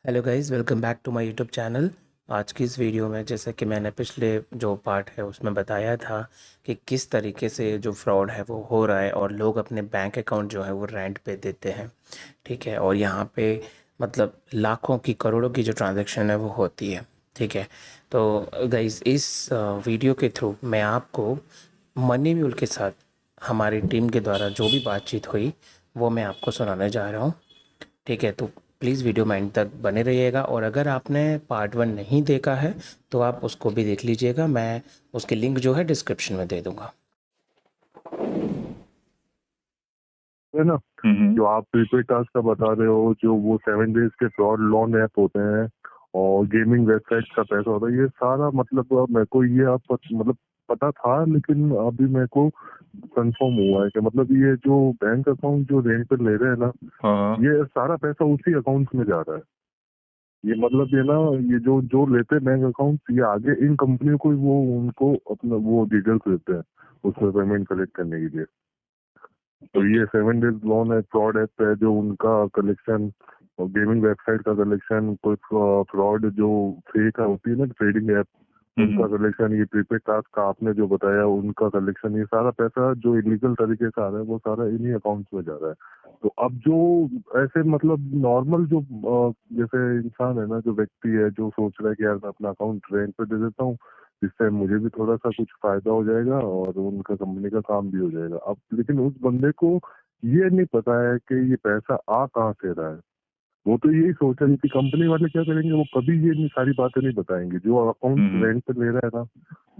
Hello guys, welcome back to my YouTube channel. आज की इस वीडियो में जैसे कि मैंने पिछले जो पार्ट है उसमें बताया था कि किस तरीके से जो फ्रॉड है वो हो रहा है और लोग अपने बैंक अकाउंट जो है वो रेंट पे देते हैं। ठीक है, और यहाँ पे मतलब लाखों की करोड़ों की जो ट्रांजैक्शन है वो होती है। ठीक है, तो गाइस इस वीडियो के थ्रू मैं आपको मनी म्यूल के साथ हमारी टीम के द्वारा जो भी बातचीत हुई वो मैं आपको सुनाने जा रहा हूँ। ठीक है, तो प्लीज़ वीडियो में एंड तक बने रहिएगा, और अगर आपने पार्ट 1 नहीं देखा है तो आप उसको भी देख लीजिएगा। मैं उसकी लिंक जो है डिस्क्रिप्शन में दे दूँगा। है ना। जो आप प्रीपेड टास्क का बता रहे हो, जो वो 7 डेज के फ्रॉड लोन ऐप होते हैं और गेमिंग वेबसाइट का पैसा होता है, ये सारा मतलब मेरे को ये मतलब पता था, लेकिन अभी मेरे को कंफर्म हुआ है कि मतलब ये जो बैंक अकाउंट जो रेंट पे ले रहे हैं ना, हाँ ये सारा पैसा उसी अकाउंट में जा रहा है। ये मतलब ये ना, ये जो जो लेते हैं बैंक अकाउंट, ये आगे इन कंपनियों को वो उनको अपना वो डिटेल्स देते हैं उसमें पेमेंट कलेक्ट करने के लिए। तो ये 7 डेज लोन है, फ्रॉड ऐप है, जो उनका कलेक्शन और गेमिंग वेबसाइट का कलेक्शन, कोई फ्रॉड जो फेक होती है ना ट्रेडिंग ऐप, उनका कलेक्शन, ये प्रीपेड टास्क का आपने जो बताया उनका कलेक्शन, ये सारा पैसा जो इलीगल तरीके से आ रहा है वो सारा इन्हीं अकाउंट्स में जा रहा है। तो अब जो ऐसे मतलब नॉर्मल जो जैसे इंसान है ना, जो व्यक्ति है जो सोच रहा है कि यार मैं अपना अकाउंट रेंट पे दे देता हूँ, जिससे मुझे भी थोड़ा सा कुछ फायदा हो जाएगा और उनका कंपनी का काम भी हो जाएगा। अब लेकिन उस बंदे को ये नहीं पता है कि ये पैसा आ कहाँ से रहा है। वो तो यही सोच रही थी, कंपनी वाले क्या करेंगे, वो कभी ये नहीं सारी बातें नहीं बताएंगे। जो अकाउंट रेंट पे ले रहा है ना,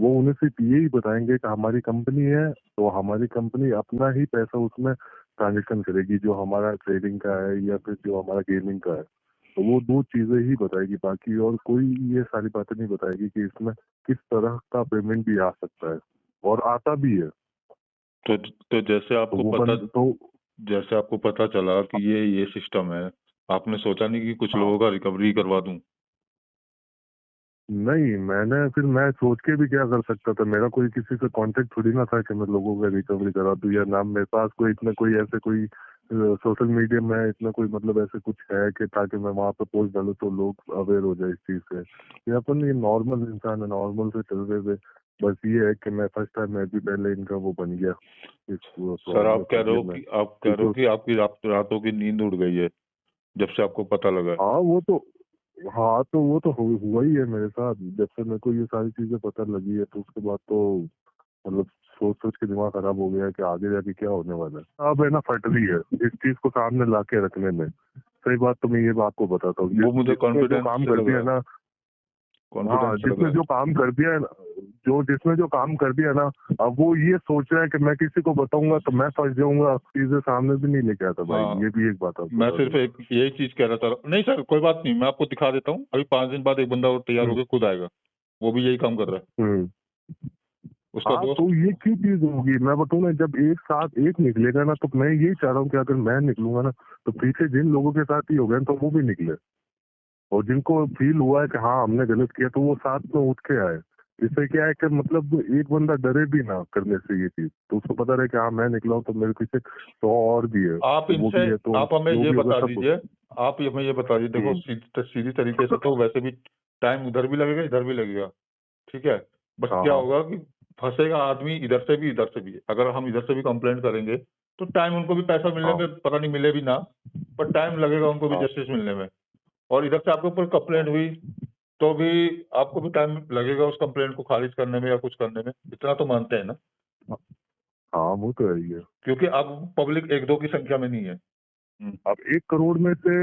वो उन्हें सिर्फ यही बताएंगे कि हमारी कंपनी है, तो हमारी कंपनी अपना ही पैसा उसमें ट्रांजेक्शन करेगी, जो हमारा ट्रेडिंग का है या फिर जो हमारा गेमिंग का है। तो वो दो चीजें ही बताएगी, बाकी और कोई ये सारी बातें नहीं बताएगी कि इसमें किस तरह का पेमेंट भी आ सकता है और आता भी है। तो जैसे तो आपको वो पता बंद तो जैसे आपको पता चला कि ये सिस्टम है, आपने सोचा नहीं कि कुछ हाँ, लोगों का रिकवरी करवा दूं? नहीं, मैं सोच के भी क्या कर सकता था। मेरा कोई किसी से कांटेक्ट थोड़ी ना था कि मैं लोगों का रिकवरी करा दूं, या ना मेरे पास कोई इतना कोई ऐसे कोई सोशल मीडिया में इतना कोई मतलब ऐसे कुछ है कि ताकि मैं वहां पे पोस्ट डालूं तो लोग अवेयर हो जाए इस चीज से। ये अपन ये नॉर्मल इंसान है, नॉर्मल से चल रहे थे। बस ये है कि मैं फर्स्ट टाइम मैं भी पहले इनका वो बन गया, इस सर, फ्रॉड में फंस गया मैं, आप कह रहे हो क्योंकि कि आपकी रातों की नींद उड़ गई है जब से आपको पता लगा है। हाँ वो तो हाँ तो वो तो हुआ ही है मेरे साथ। जब से मेरे को ये सारी चीजें पता लगी है तो उसके बाद तो मतलब सोच सोच के दिमाग खराब हो गया है कि आगे जाके क्या होने वाला है। अब है ना, फट रही है इस चीज को सामने ला के रखने में। सही बात तो मैं ये बात को बताता हूँ, वो मुझे जिसने जो कॉन्फिडेंस काम से कर लग दिया रहा है। ना, हाँ कॉन्फिडेंस से लग जिसने रहा जो काम कर दिया है ना, जिसने जो काम कर दिया ना, अब वो ये सोच रहा है कि मैं किसी को बताऊंगा तो मैं फंस जाऊंगा, चीजें सामने भी नहीं लेके आता है। भाई। हाँ, ये भी एक बात आप मैं बता सिर्फ दो। एक यही चीज कह रहा था। नहीं सर, कोई बात नहीं, मैं आपको दिखा देता हूँ। अभी 5 दिन बाद एक बंदा और तैयार हम्म होकर खुद आएगा, वो भी यही काम कर रहा है। हम्म। उसका हाँ तो दोस्त। ये की चीज होगी, मैं बताऊँ ना, जब एक साथ एक निकलेगा ना, तो मैं यही चाह रहा हूँ कि अगर मैं निकलूंगा ना, तो पीछे जिन लोगों के साथ ही हो गए तो वो भी निकले, और जिनको फील हुआ है कि हाँ हमने गलत किया तो वो साथ में उठ के आए। इससे क्या है कि मतलब एक बंदा डरे भी ना करने से ये चीज, तो उसको पता रहे कि हाँ मैं निकला हूँ तो मेरे पीछे 100 और भी है, आप तो वो इनसे भी है, तो आप हमें जो ये भी होगा बता सब। दीजिए आप हमें ये बता दीजिए, देखो हम्म सीधी तरीके से तो वैसे भी टाइम उधर भी लगेगा, इधर भी लगेगा। ठीक है, बस हाँ क्या हाँ होगा कि फंसेगा आदमी इधर से भी। अगर हम इधर से भी कंप्लेंट करेंगे तो टाइम उनको भी पैसा मिलने हाँ में पता नहीं मिले भी ना, पर टाइम लगेगा उनको भी हाँ जस्टिस मिलने में। और इधर से आपके ऊपर कंप्लेंट हुई तो भी आपको भी टाइम लगेगा उस कंप्लेंट को खारिज करने में या कुछ करने में। इतना तो मानते हैं ना, हाँ हाँ, वो तो है ही है। क्योंकि अब पब्लिक एक दो की संख्या में नहीं है। अब 1 करोड़ में से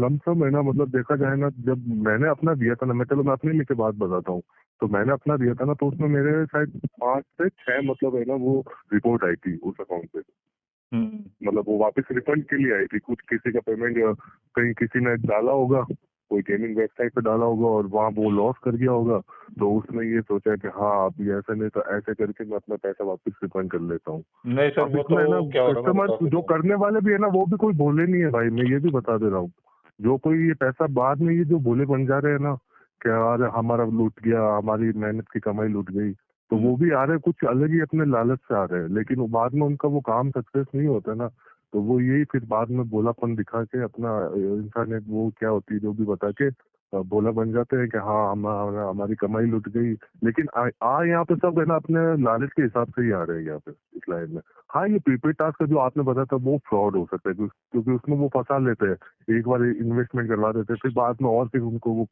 लमसम है ना, मतलब देखा जाए ना, जब मैंने अपना दिया था ना, मैं अपने लिए की बात बताता हूँ। तो मैंने अपना दिया था ना, तो उसमें मेरे शायद 5 से 6 मतलब है ना वो रिपोर्ट आई थी उस अकाउंट पे। हम्म। मतलब वो वापस रिफंड के लिए आई थी। कुछ किसी का पेमेंट कहीं किसी ने डाला होगा, कोई गेमिंग वेबसाइट पे डाला होगा और वहाँ वो लॉस कर गया होगा, तो उसने ये सोचा कि हाँ अभी ऐसा नहीं तो ऐसे करके मैं अपना पैसा वापस रिफंड कर लेता हूँ। नहीं सर, अब वो इसमें तो है ना, क्या हो रहा है मैं कस्टमर बता जो देता हूँ। करने वाले भी है ना, वो भी कोई भोले नहीं है भाई, मैं ये भी बता दे रहा हूँ। जो कोई ये पैसा बाद में ये जो भोले बन जा रहे हैं ना, कि यार हमारा लूट गया, हमारी मेहनत की कमाई लूट गई, तो वो भी आ रहे हैं कुछ अलग ही अपने लालच से आ रहे हैं, लेकिन वो बाद में उनका वो काम सक्सेस नहीं होता ना, तो वो यही फिर बाद में भोलापन दिखा के अपना इंसानियत वो क्या होती है जो भी बता के भोला बन जाते हैं कि हाँ हमारी कमाई लुट गई। लेकिन यहाँ पे सब है ना अपने लालच के हिसाब से ही आ रहे हैं यहाँ पे इस लाइन में। हाँ, ये प्रीपेड टास्क का जो आपने बताया था वो फ्रॉड हो सकता है क्योंकि उसमें वो फंसा लेते हैं, एक बार इन्वेस्टमेंट करवा देते हैं, फिर बाद में और फिर उनको वो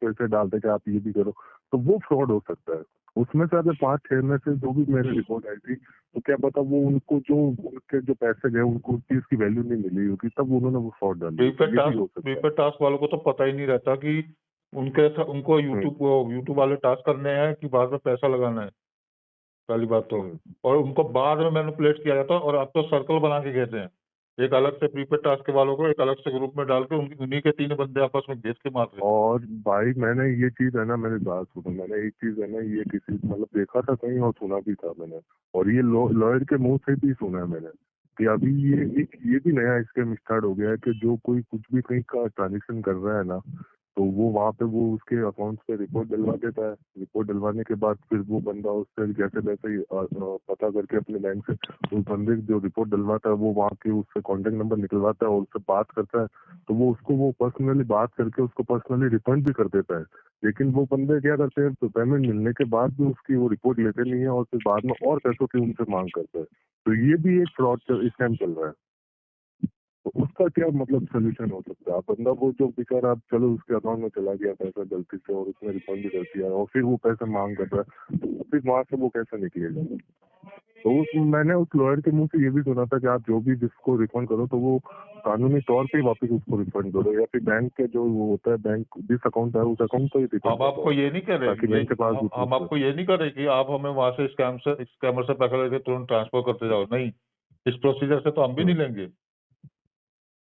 पैसे डालते हैं कि आप ये भी करो, तो वो फ्रॉड हो सकता है। उसमें से अगर 5-6 में से जो भी मेरी रिपोर्ट आई थी, तो क्या पता वो उनको जो उनके जो पैसे गए उनको उस चीज की वैल्यू नहीं मिली होगी, तब उन्होंने वो फ्रॉड डाल दिया, ये भी हो सकता है। प्रीपेड टास्क वालों को तो पता ही नहीं रहता कि उनको यूट्यूब वाले टास्क करने हैं कि बाद में पैसा लगाना है, पहली बात तो। और उनको बाद में मैनिपुलेट किया जाता है और अब तो सर्कल बना के कहते हैं, एक अलग से प्रीपेड टास्क के वालों को एक अलग से ग्रुप में डाल के उन्हीं के 3 बंदे आपस में भेज के मार रहे हैं। और भाई मैंने ये चीज है ना, मेरी बात सुनो, मैंने एक चीज है ना ये किसी मतलब देखा था कहीं और सुना भी था मैंने, और ये लॉयर के मुंह से भी सुना है मैंने कि अभी ये भी नया स्कीम स्टार्ट हो गया है कि जो कोई कुछ भी कहीं का ट्रांजेक्शन कर रहा है ना, तो वो वहाँ पे वो उसके अकाउंट पे रिपोर्ट डलवा देता है। रिपोर्ट डलवाने के बाद फिर वो बंदा उससे जैसे वैसे ही पता करके अपने बैंक से उस बंदे की जो रिपोर्ट डलवाता है वो वहाँ के उससे कॉन्टेक्ट नंबर निकलवाता है और उससे बात करता है, तो वो उसको वो पर्सनली बात करके उसको पर्सनली रिफंड भी कर देता है। लेकिन वो बंदे क्या करते हैं, तो पेमेंट मिलने के बाद भी उसकी वो रिपोर्ट लेते नहीं है और फिर बाद में और पैसों की उनसे मांग करते हैं। तो ये भी एक फ्रॉड स्कैम चल रहा है। तो उसका क्या मतलब सोल्यूशन हो सकता है? आप बंदा वो जो बेचारा आप चलो उसके अकाउंट में चला गया पैसा गलती से और उसने रिफंड भी कर दिया और फिर वो पैसा मांग कर रहा है, तो फिर वहां से वो कैसे निकलेगा? तो मैंने उस लॉयर के मुंह से ये भी सुना था कि आप जो भी जिसको रिफंड करो तो वो कानूनी तौर पे ही वापस उसको रिफंड करो, या फिर बैंक के जो वो होता है, बैंक जिस अकाउंट है उस अकाउंट पर ही रिफंड हम आपको ये नहीं कह रहे ताकि बैंक के पास भी हम आपको ये नहीं कर रहे कि आप हमें वहां से स्कैमर से पैसा लेके तुरंत ट्रांसफर करते जाओ, नहीं, इस प्रोसीजर से तो हम भी नहीं लेंगे,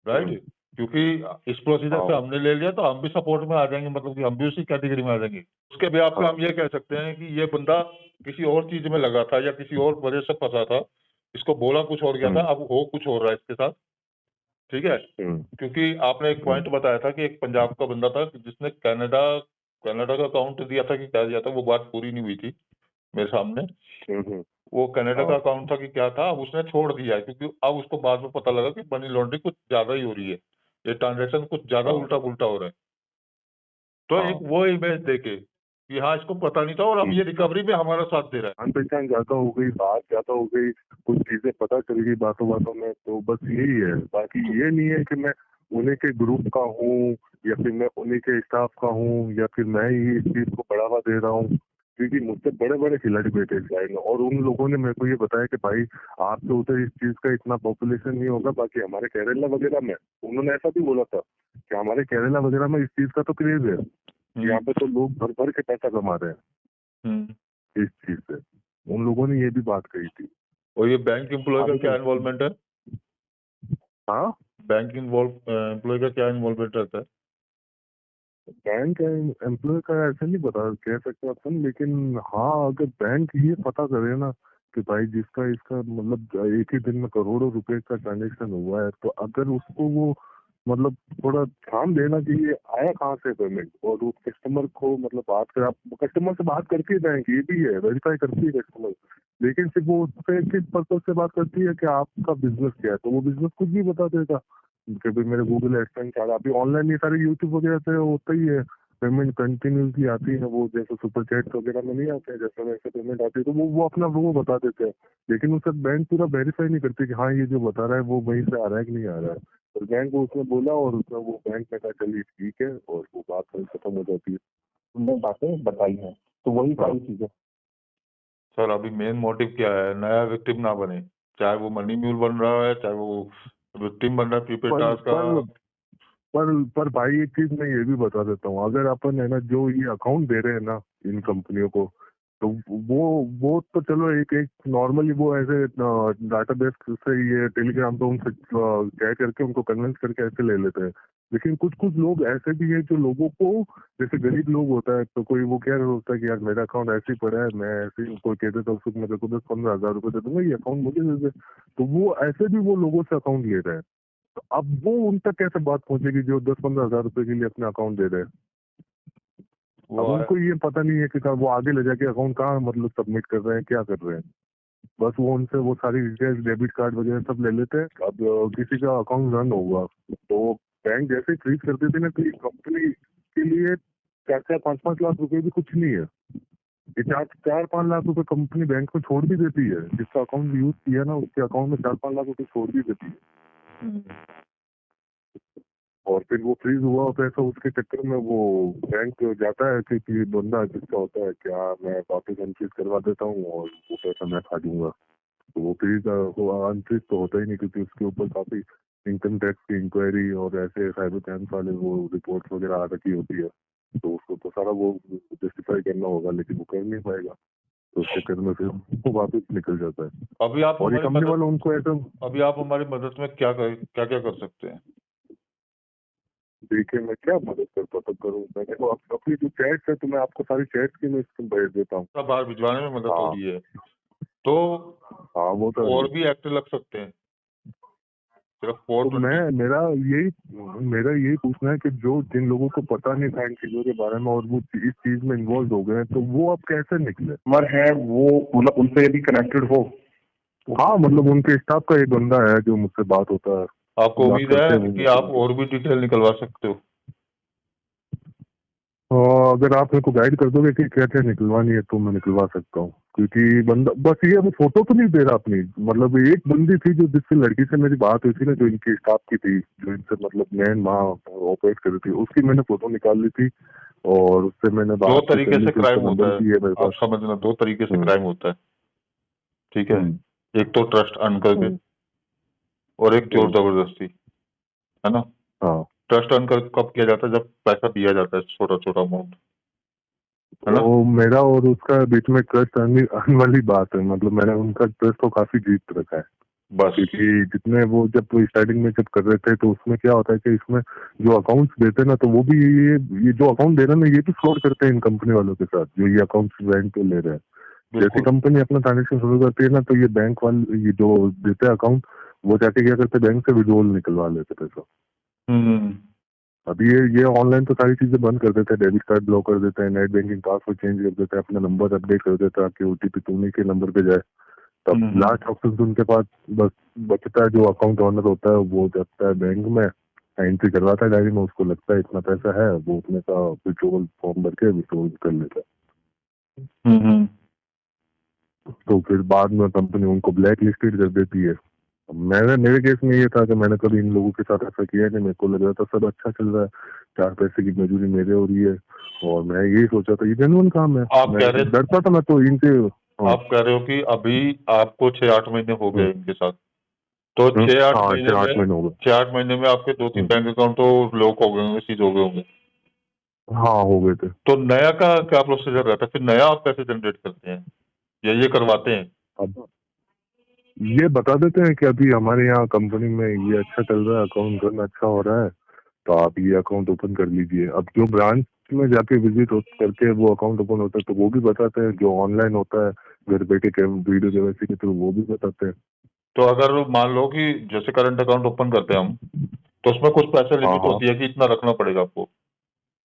राइट? क्योंकि इस प्रोसीजर से हमने ले लिया तो हम भी सपोर्ट में आ जाएंगे, मतलब कि हम भी उसी कैटेगरी में आ जाएंगे। उसके ब्याह पे हम ये कह सकते हैं कि ये बंदा किसी और चीज में लगा था या किसी और वजह से फंसा था, इसको बोला कुछ और गया था, अब हो कुछ हो रहा है इसके साथ, ठीक है? क्योंकि आपने एक पॉइंट बताया था कि एक पंजाब का बंदा था जिसने कनाडा का अकाउंट दिया था कि क्या दिया था, वो बात पूरी नहीं हुई थी मेरे सामने। वो कनाडा का अकाउंट था कि क्या था, अब उसने छोड़ दिया है क्योंकि अब उसको बाद में पता लगा कि मनी लॉन्ड्रिंग कुछ ज्यादा ही हो रही है, ये ट्रांजैक्शन कुछ ज्यादा उल्टा पुल्टा हो रहा है। तो एक वो इमेज देके कि हाँ इसको पता नहीं था और अब ये रिकवरी में हमारा साथ दे रहा है। जान पहचान ज्यादा हो गई, बात ज्यादा हो गई, कुछ चीजें पता चल गई बातों बातों में, तो बस यही है। बाकी ये नहीं है कि मैं उन्हीं के ग्रुप का हूँ या फिर मैं उन्हीं के स्टाफ का हूँ या फिर मैं ही इस चीज को बढ़ावा दे रहा हूँ, क्योंकि मुझसे बड़े बड़े खिलाड़ी बैठे इस लाइन में और उन लोगों ने मेरे को ये बताया कि भाई आपके उधर इस चीज का इतना पॉपुलेशन नहीं होगा, बाकी हमारे केरला वगैरह में, उन्होंने ऐसा भी बोला था कि हमारे केरला वगैरह में इस चीज का तो क्रेज है, यहाँ पे तो लोग भर भर के पैसा कमा रहे हैं इस चीज से। उन लोगों ने ये भी बात कही थी। और ये बैंक एम्प्लॉय का क्या इन्वॉल्वमेंट है? हाँ, बैंक एम्प्लॉय का क्या इन्वॉल्वमेंट रहता है? बैंक एम्प्लॉय का ऐसे नहीं पता कह सकते अपन, लेकिन हाँ अगर बैंक ये पता करे ना कि भाई जिसका इसका मतलब एक ही दिन में करोड़ों रुपए का ट्रांजेक्शन हुआ है, तो अगर उसको वो मतलब थोड़ा ध्यान देना चाहिए आया कहाँ से पेमेंट, और उस कस्टमर को मतलब बात कर, आप कस्टमर से बात करती है बैंक, ये भी है वेरीफाई करती है कस्टमर, लेकिन सिर्फ वो उससे किस पर्पज से बात करती है कि आपका बिजनेस क्या है, तो वो बिजनेस कुछ भी बता देगा कि भाई मेरे गूगल एडसेंस आ रहा, अभी ऑनलाइन ये सारे यूट्यूब वगैरह से होता ही है, पेमेंट कंटिन्यूसली आती है, वो जैसे सुपर चैट वगैरह में नहीं आते हैं जैसे वैसे पेमेंट आती है, तो वो अपना वो बता देते हैं, लेकिन उससे बैंक पूरा वेरीफाई नहीं करती कि हाँ ये जो बता रहा है वो वहीं से आ रहा है कि नहीं आ रहा है। तो बैंक को उसने बोला और उसने वो बैंक ने कहा चलिए ठीक है, और वो बात खत्म हो जाती है। तुमने बातें बताई हैं, तो वही सारी चीजें। सर अभी मेन मोटिव क्या है, नया विक्टिम ना बने, चाहे वो मनी म्यूल बन रहा है चाहे वो विक्टिम बन रहा है प्रीपेड टास्क का। पर भाई एक चीज मैं ये भी बता देता हूँ, अगर अपन है ना जो ये अकाउंट दे रहे हैं ना इन कंपनियों को, तो वो तो चलो एक एक नॉर्मली वो ऐसे डाटाबेस से ये टेलीग्राम पे उनसे कह करके उनको कन्विंस करके ऐसे ले लेते हैं, लेकिन कुछ कुछ लोग ऐसे भी हैं जो लोगों को, जैसे गरीब लोग होता है तो कोई वो क्या होता है कि यार मेरा अकाउंट ऐसे ही पड़ा है, मैं ऐसे ही कोई कहते तो उसको मेरे को 10-15 हजार रुपए दे दूंगा, ये अकाउंट मुझे दे दे, तो वो ऐसे भी वो लोगों से अकाउंट ले रहे हैं। तो अब वो उन तक कैसे बात पहुंचेगी जो 10-15 हजार रुपए के लिए अपना अकाउंट दे रहे हैं? अब उनको ये पता नहीं है कि वो आगे ले जाके अकाउंट कहाँ मतलब सबमिट कर रहे हैं, क्या कर रहे हैं। बस वो उनसे वो सारी डिटेल्स डेबिट कार्ड वगैरह सब ले लेते हैं। अब किसी का अकाउंट रन होगा तो बैंक जैसे ही फ्रीज कर देती है ना, तो ये कंपनी के लिए 4-5 लाख रुपए भी कुछ नहीं है। ये 4-5 लाख रुपए कंपनी बैंक में छोड़ भी देती है, जिसका अकाउंट यूज किया ना उसके अकाउंट में 4-5 लाख रुपए छोड़ भी देती है। और फिर वो फ्रीज हुआ पैसा, उसके चक्कर में वो बैंक जाता है कि बंदा किसका होता है, क्या मैं वापस अनफ्रीज करवा देता हूँ और वो पैसा मैं खा दूंगा। तो वो फ्रीज अनफ्रीज तो होता ही नहीं, क्योंकि उसके ऊपर काफी इनकम टैक्स की इंक्वायरी और ऐसे साइबर क्राइम वाले वो रिपोर्ट वगैरह आ रखी होती है। तो उसको तो सारा वो जस्टिफाई करना होगा, लेकिन वो कर नहीं पाएगा, तो उसके चक्कर में फिर वो वापस निकल जाता है। अभी आप और ये हमारी कंपनी मदद वाले उनको ऐसा अभी आप हमारी मदद में क्या कर सकते हैं? देखिए, मैं क्या मदद कर पाता करूँ। मैं देखो अपनी जो चैट्स है तो मैं आपको सारी चैट्स की मैं इसको भेज देता हूँ। सब बाहर भिजवाने में मदद हो हाँ रही है, तो हाँ, वो तो है। और भी एक्ट लग सकते हैं, सिर्फ तो 420। मेरा यही पूछना है कि जो जिन लोगों को पता नहीं था इन चीजों के बारे में और वो इस चीज में इन्वॉल्व हो गए हैं, तो वो अब कैसे निकले? कस्टमर है वो, मतलब उनसे यदि कनेक्टेड हो। हाँ, मतलब उनके स्टाफ का एक बंदा है जो मुझसे बात होता है, आपको बात उम्मीद करते है हैं वो कि मुझसे। आप और भी डिटेल निकलवा सकते हो? अगर आप मेरे को गाइड कर दोगे कि क्या क्या निकलवानी है तो मैं निकलवा सकता हूँ, क्योंकि बंदा बस ये वो फोटो तो नहीं दे रहा अपनी। मतलब एक बंदी थी जो जिससे लड़की से मेरी बात हुई थी ना, जो इनकी स्टाफ की थी, जो इनसे मतलब मेन वहाँ ऑपरेट कर रही थी, उसकी मैंने फोटो निकाल ली थी और उससे मैंने दो बात तरीके कर ली से थी। क्राइम उसका होता नंबर है, भी है मेरे आप पास। समझना, दो तरीके से हम्म, क्राइम होता है, ठीक है? हम्म, एक तो ट्रस्ट अर्न करके हम्म, और एक जोर हम्म, जबरदस्ती, है ना? हाँ। ट्रस्ट अर्न कर कब किया जाता है? जब पैसा दिया जाता है, छोटा छोटा अमाउंट, है ना? तो मेरा और उसका बीच में ट्रस्ट आने वाली बात है। मतलब मैंने उनका ट्रस्ट तो काफी जीत रखा है, बस। क्योंकि जितने वो जब स्टार्टिंग में जब कर रहे थे तो उसमें क्या होता है कि इसमें जो अकाउंट्स देते हैं ना, तो वो भी ये जो अकाउंट दे रहे हैं ना, ये भी फ्रॉड करते हैं इन कंपनी वालों के साथ, जो ये अकाउंट्स बैंक पे ले रहे हैं। जैसी बिल्कुल। कंपनी अपना ट्रांजेक्शन शुरू करती है ना, तो ये बैंक वाले ये जो देते हैं अकाउंट, वो जाके क्या करते हैं, बैंक से विड्रॉल निकलवा लेते पैसा। हम्म। अभी ये ऑनलाइन तो सारी चीजें बंद कर देते हैं, डेबिट कार्ड ब्लॉक कर देते हैं, नेट बैंकिंग पासवर्ड चेंज कर देते हैं, अपना नंबर अपडेट कर देते हैं ताकि ओटीपी तुम्हें के नंबर पे जाए। तब हम्म। लास्ट ऑप्शन तो उनके पास बस बचता है, जो अकाउंट ऑनर होता है वो जाता है बैंक में, एंट्री करवाता है डायरी में, उसको लगता है इतना पैसा है, वो उतने का विड्रॉल फॉर्म भर के विड्रॉल कर लेता हम्म। है। तो फिर बाद में कंपनी उनको ब्लैक लिस्टेड कर देती है। मेरे केस में ये था कि मैंने कभी इन लोगों के साथ ऐसा किया नहीं, मेरे को लग रहा था सब अच्छा चल रहा है, 4 पैसे की मजदूरी मेरे हो रही है, और मैं यही सोचा था ये जेन्युइन काम है। आप मैं कह रहे डरता था मैं तो इनसे। हाँ, आप कह रहे हो कि अभी आपको 6-8 महीने हो गए इनके साथ, तो 6-8 हाँ, महीने 8 महीने में हो गए। 6-8 महीने में आपके 2-3 बैंक अकाउंट तो लॉक हो गए होंगे, सीज हो गए होंगे। हाँ, हो गए थे। तो नया का क्या प्रोसीजर रहता है? फिर नया आप कैसे जनरेट करते हैं या ये करवाते हैं? अब ये बता देते हैं कि अभी हमारे यहाँ कंपनी में ये अच्छा चल रहा है, अकाउंट रन अच्छा हो रहा है, तो आप ये अकाउंट ओपन कर लीजिए। अब जो ब्रांच में जाके विजिट करके वो अकाउंट ओपन होता है तो वो भी बताते हैं, जो ऑनलाइन होता है घर बैठे के वीडियो केवाईसी के थ्रू वो भी बताते हैं। तो अगर मान लो कि जैसे करंट अकाउंट ओपन करते हैं हम, तो उसमें कुछ पैसे हाँ लिमिट हाँ, होती है कि इतना रखना पड़ेगा आपको,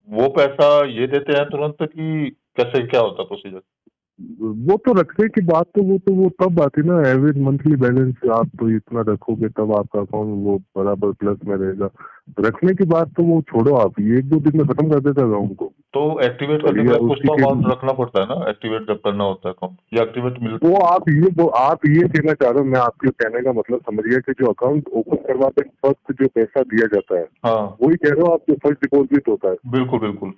वो पैसा ये देते हैं तुरंत कि कैसे, क्या होता है प्रोसीजर? वो तो रखने की बात तो वो तब आती है ना, एवरेज मंथली बैलेंस आप तो इतना रखोगे तब आपका अकाउंट वो बराबर प्लस में रहेगा। रखने की बात तो वो छोड़ो, आप ये 1-2 दिन में खत्म कर देता अकाउंट को। तो एक्टिवेट करने के बढ़िया लिए कुछ उसकी तो के अमाउंट रखना पड़ता है ना, एक्टिवेट जब करना होता है अकाउंट, या एक्टिवेट मिल? वो आप ये कहना चाह रहे हो, मैं आपके कहने का मतलब समझिए कि जो अकाउंट ओपन करवाते फर्स्ट जो पैसा दिया जाता है, हाँ, वही कह रहे हो आप, जो फर्स्ट डिपॉजिट होता है। बिल्कुल बिल्कुल।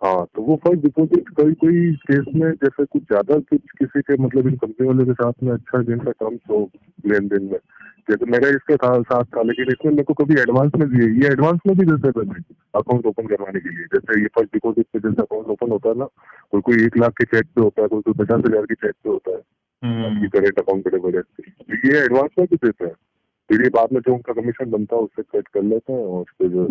हाँ, तो वो फर्स्ट डिपॉजिट कोई कोई केस में जैसे कुछ ज्यादा कुछ किसी के मतलब इन कंपनी वाले के साथ में अच्छा जिनका टर्म्स हो लेन देन में, जैसे मेरा इसके साथ था, लेकिन इसमें मेरे को कभी एडवांस में दिए, ये एडवांस में भी देते हैं पेमेंट अकाउंट ओपन करवाने के लिए। जैसे ये फर्स्ट डिपॉजिट पे जैसे अकाउंट ओपन होता है ना, कोई 1 लाख के चेक पे होता है, कोई 50,000 के चेक पे होता है, आपकी करेंट अकाउंट पे वजह से ये एडवांस में भी देते हैं। फिर ये बाद में जो उनका कमीशन बनता है उससे कट कर लेते हैं और फिर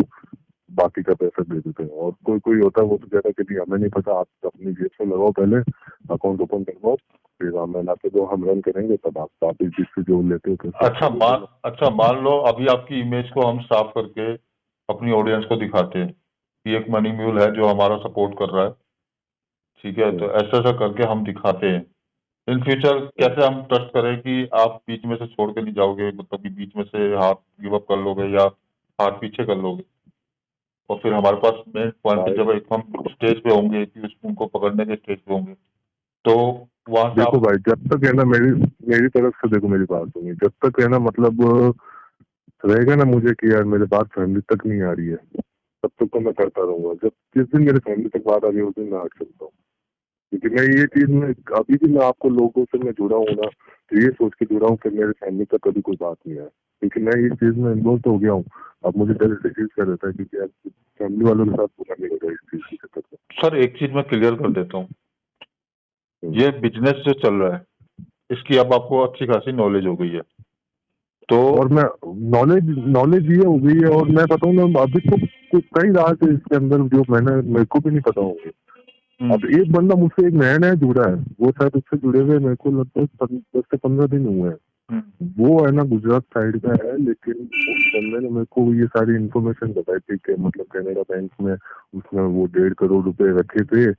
बाकी का पैसा दे देते हैं। और कोई कोई होता है वो तो कहता है कि नहीं हमें नहीं पता, आप अपनी जेब से लगाओ, पहले अकाउंट ओपन करवाओ, फिर हमें लाके जो हम रन करेंगे तब आप वापिस जिससे जो लेते हो पैसे अच्छा आपको दे देना। मान लो अभी आपकी इमेज को हम साफ करके अपनी ऑडियंस को दिखाते हैं कि एक मनी म्यूल है जो हमारा सपोर्ट कर रहा है, ठीक है? हम्म, तो ऐसा ऐसा करके हम दिखाते हैं, इन फ्यूचर कैसे हम ट्रस्ट करें कि आप बीच में से छोड़ के नहीं जाओगे, मतलब कि बीच में से हाथ गिव अप कर लोगे या हाथ पीछे कर लोगे, और फिर हमारे पास मेन पॉइंट भाई जब एक हम स्टेज पे होंगे कि उनको पकड़ने के स्टेज पे होंगे, तो वहां से देखो आप। भाई, जब तक है ना मेरी मेरी तरफ से, देखो मेरी बात सुनिए, जब तक है ना मतलब रहेगा ना मुझे कि यार मेरे बात फैमिली तक नहीं आ रही है, तब तक तो मैं करता रहूंगा। जब जिस दिन मेरे फैमिली तक बात आ रही है उस दिन मैं हट सकता हूँ। क्योंकि मैं ये चीज में अभी भी, मैं आपको लोगों से मैं जुड़ा हूँ ना, तो ये सोच के जुड़ा हूँ कि मेरे फैमिली तक कभी कोई बात नहीं आए, क्योंकि मैं इस चीज में इन्वॉल्व तो हो गया हूँ। अब मुझे डर इस चीज का रहता है क्योंकि अब फैमिली वालों के साथ पूरा नहीं होगा इस चीज के चक्कर में। सर एक चीज मैं क्लियर कर देता हूँ, हम्म। ये बिजनेस जो चल रहा है इसकी अब आपको अच्छी खासी नॉलेज हो गई है, तो और मैं नॉलेज नॉलेज ये हो गई है, और मैं बताऊँ ना अभी तो कई राज है इसके अंदर जो मेरे को भी नहीं पता होंगे। अब एक बंदा मुझसे एक नया नया जुड़ा है, वो शायद उससे जुड़े हुए मेरे को लगभग 10 से 15 दिन हुए हैं। वो है ना गुजरात साइड का है, लेकिन उस बंदे ने मेरे को ये सारी इन्फॉर्मेशन बताई थी कि मतलब कैनेडा बैंक में उसने वो 1.5 करोड़ रुपए रखे थे।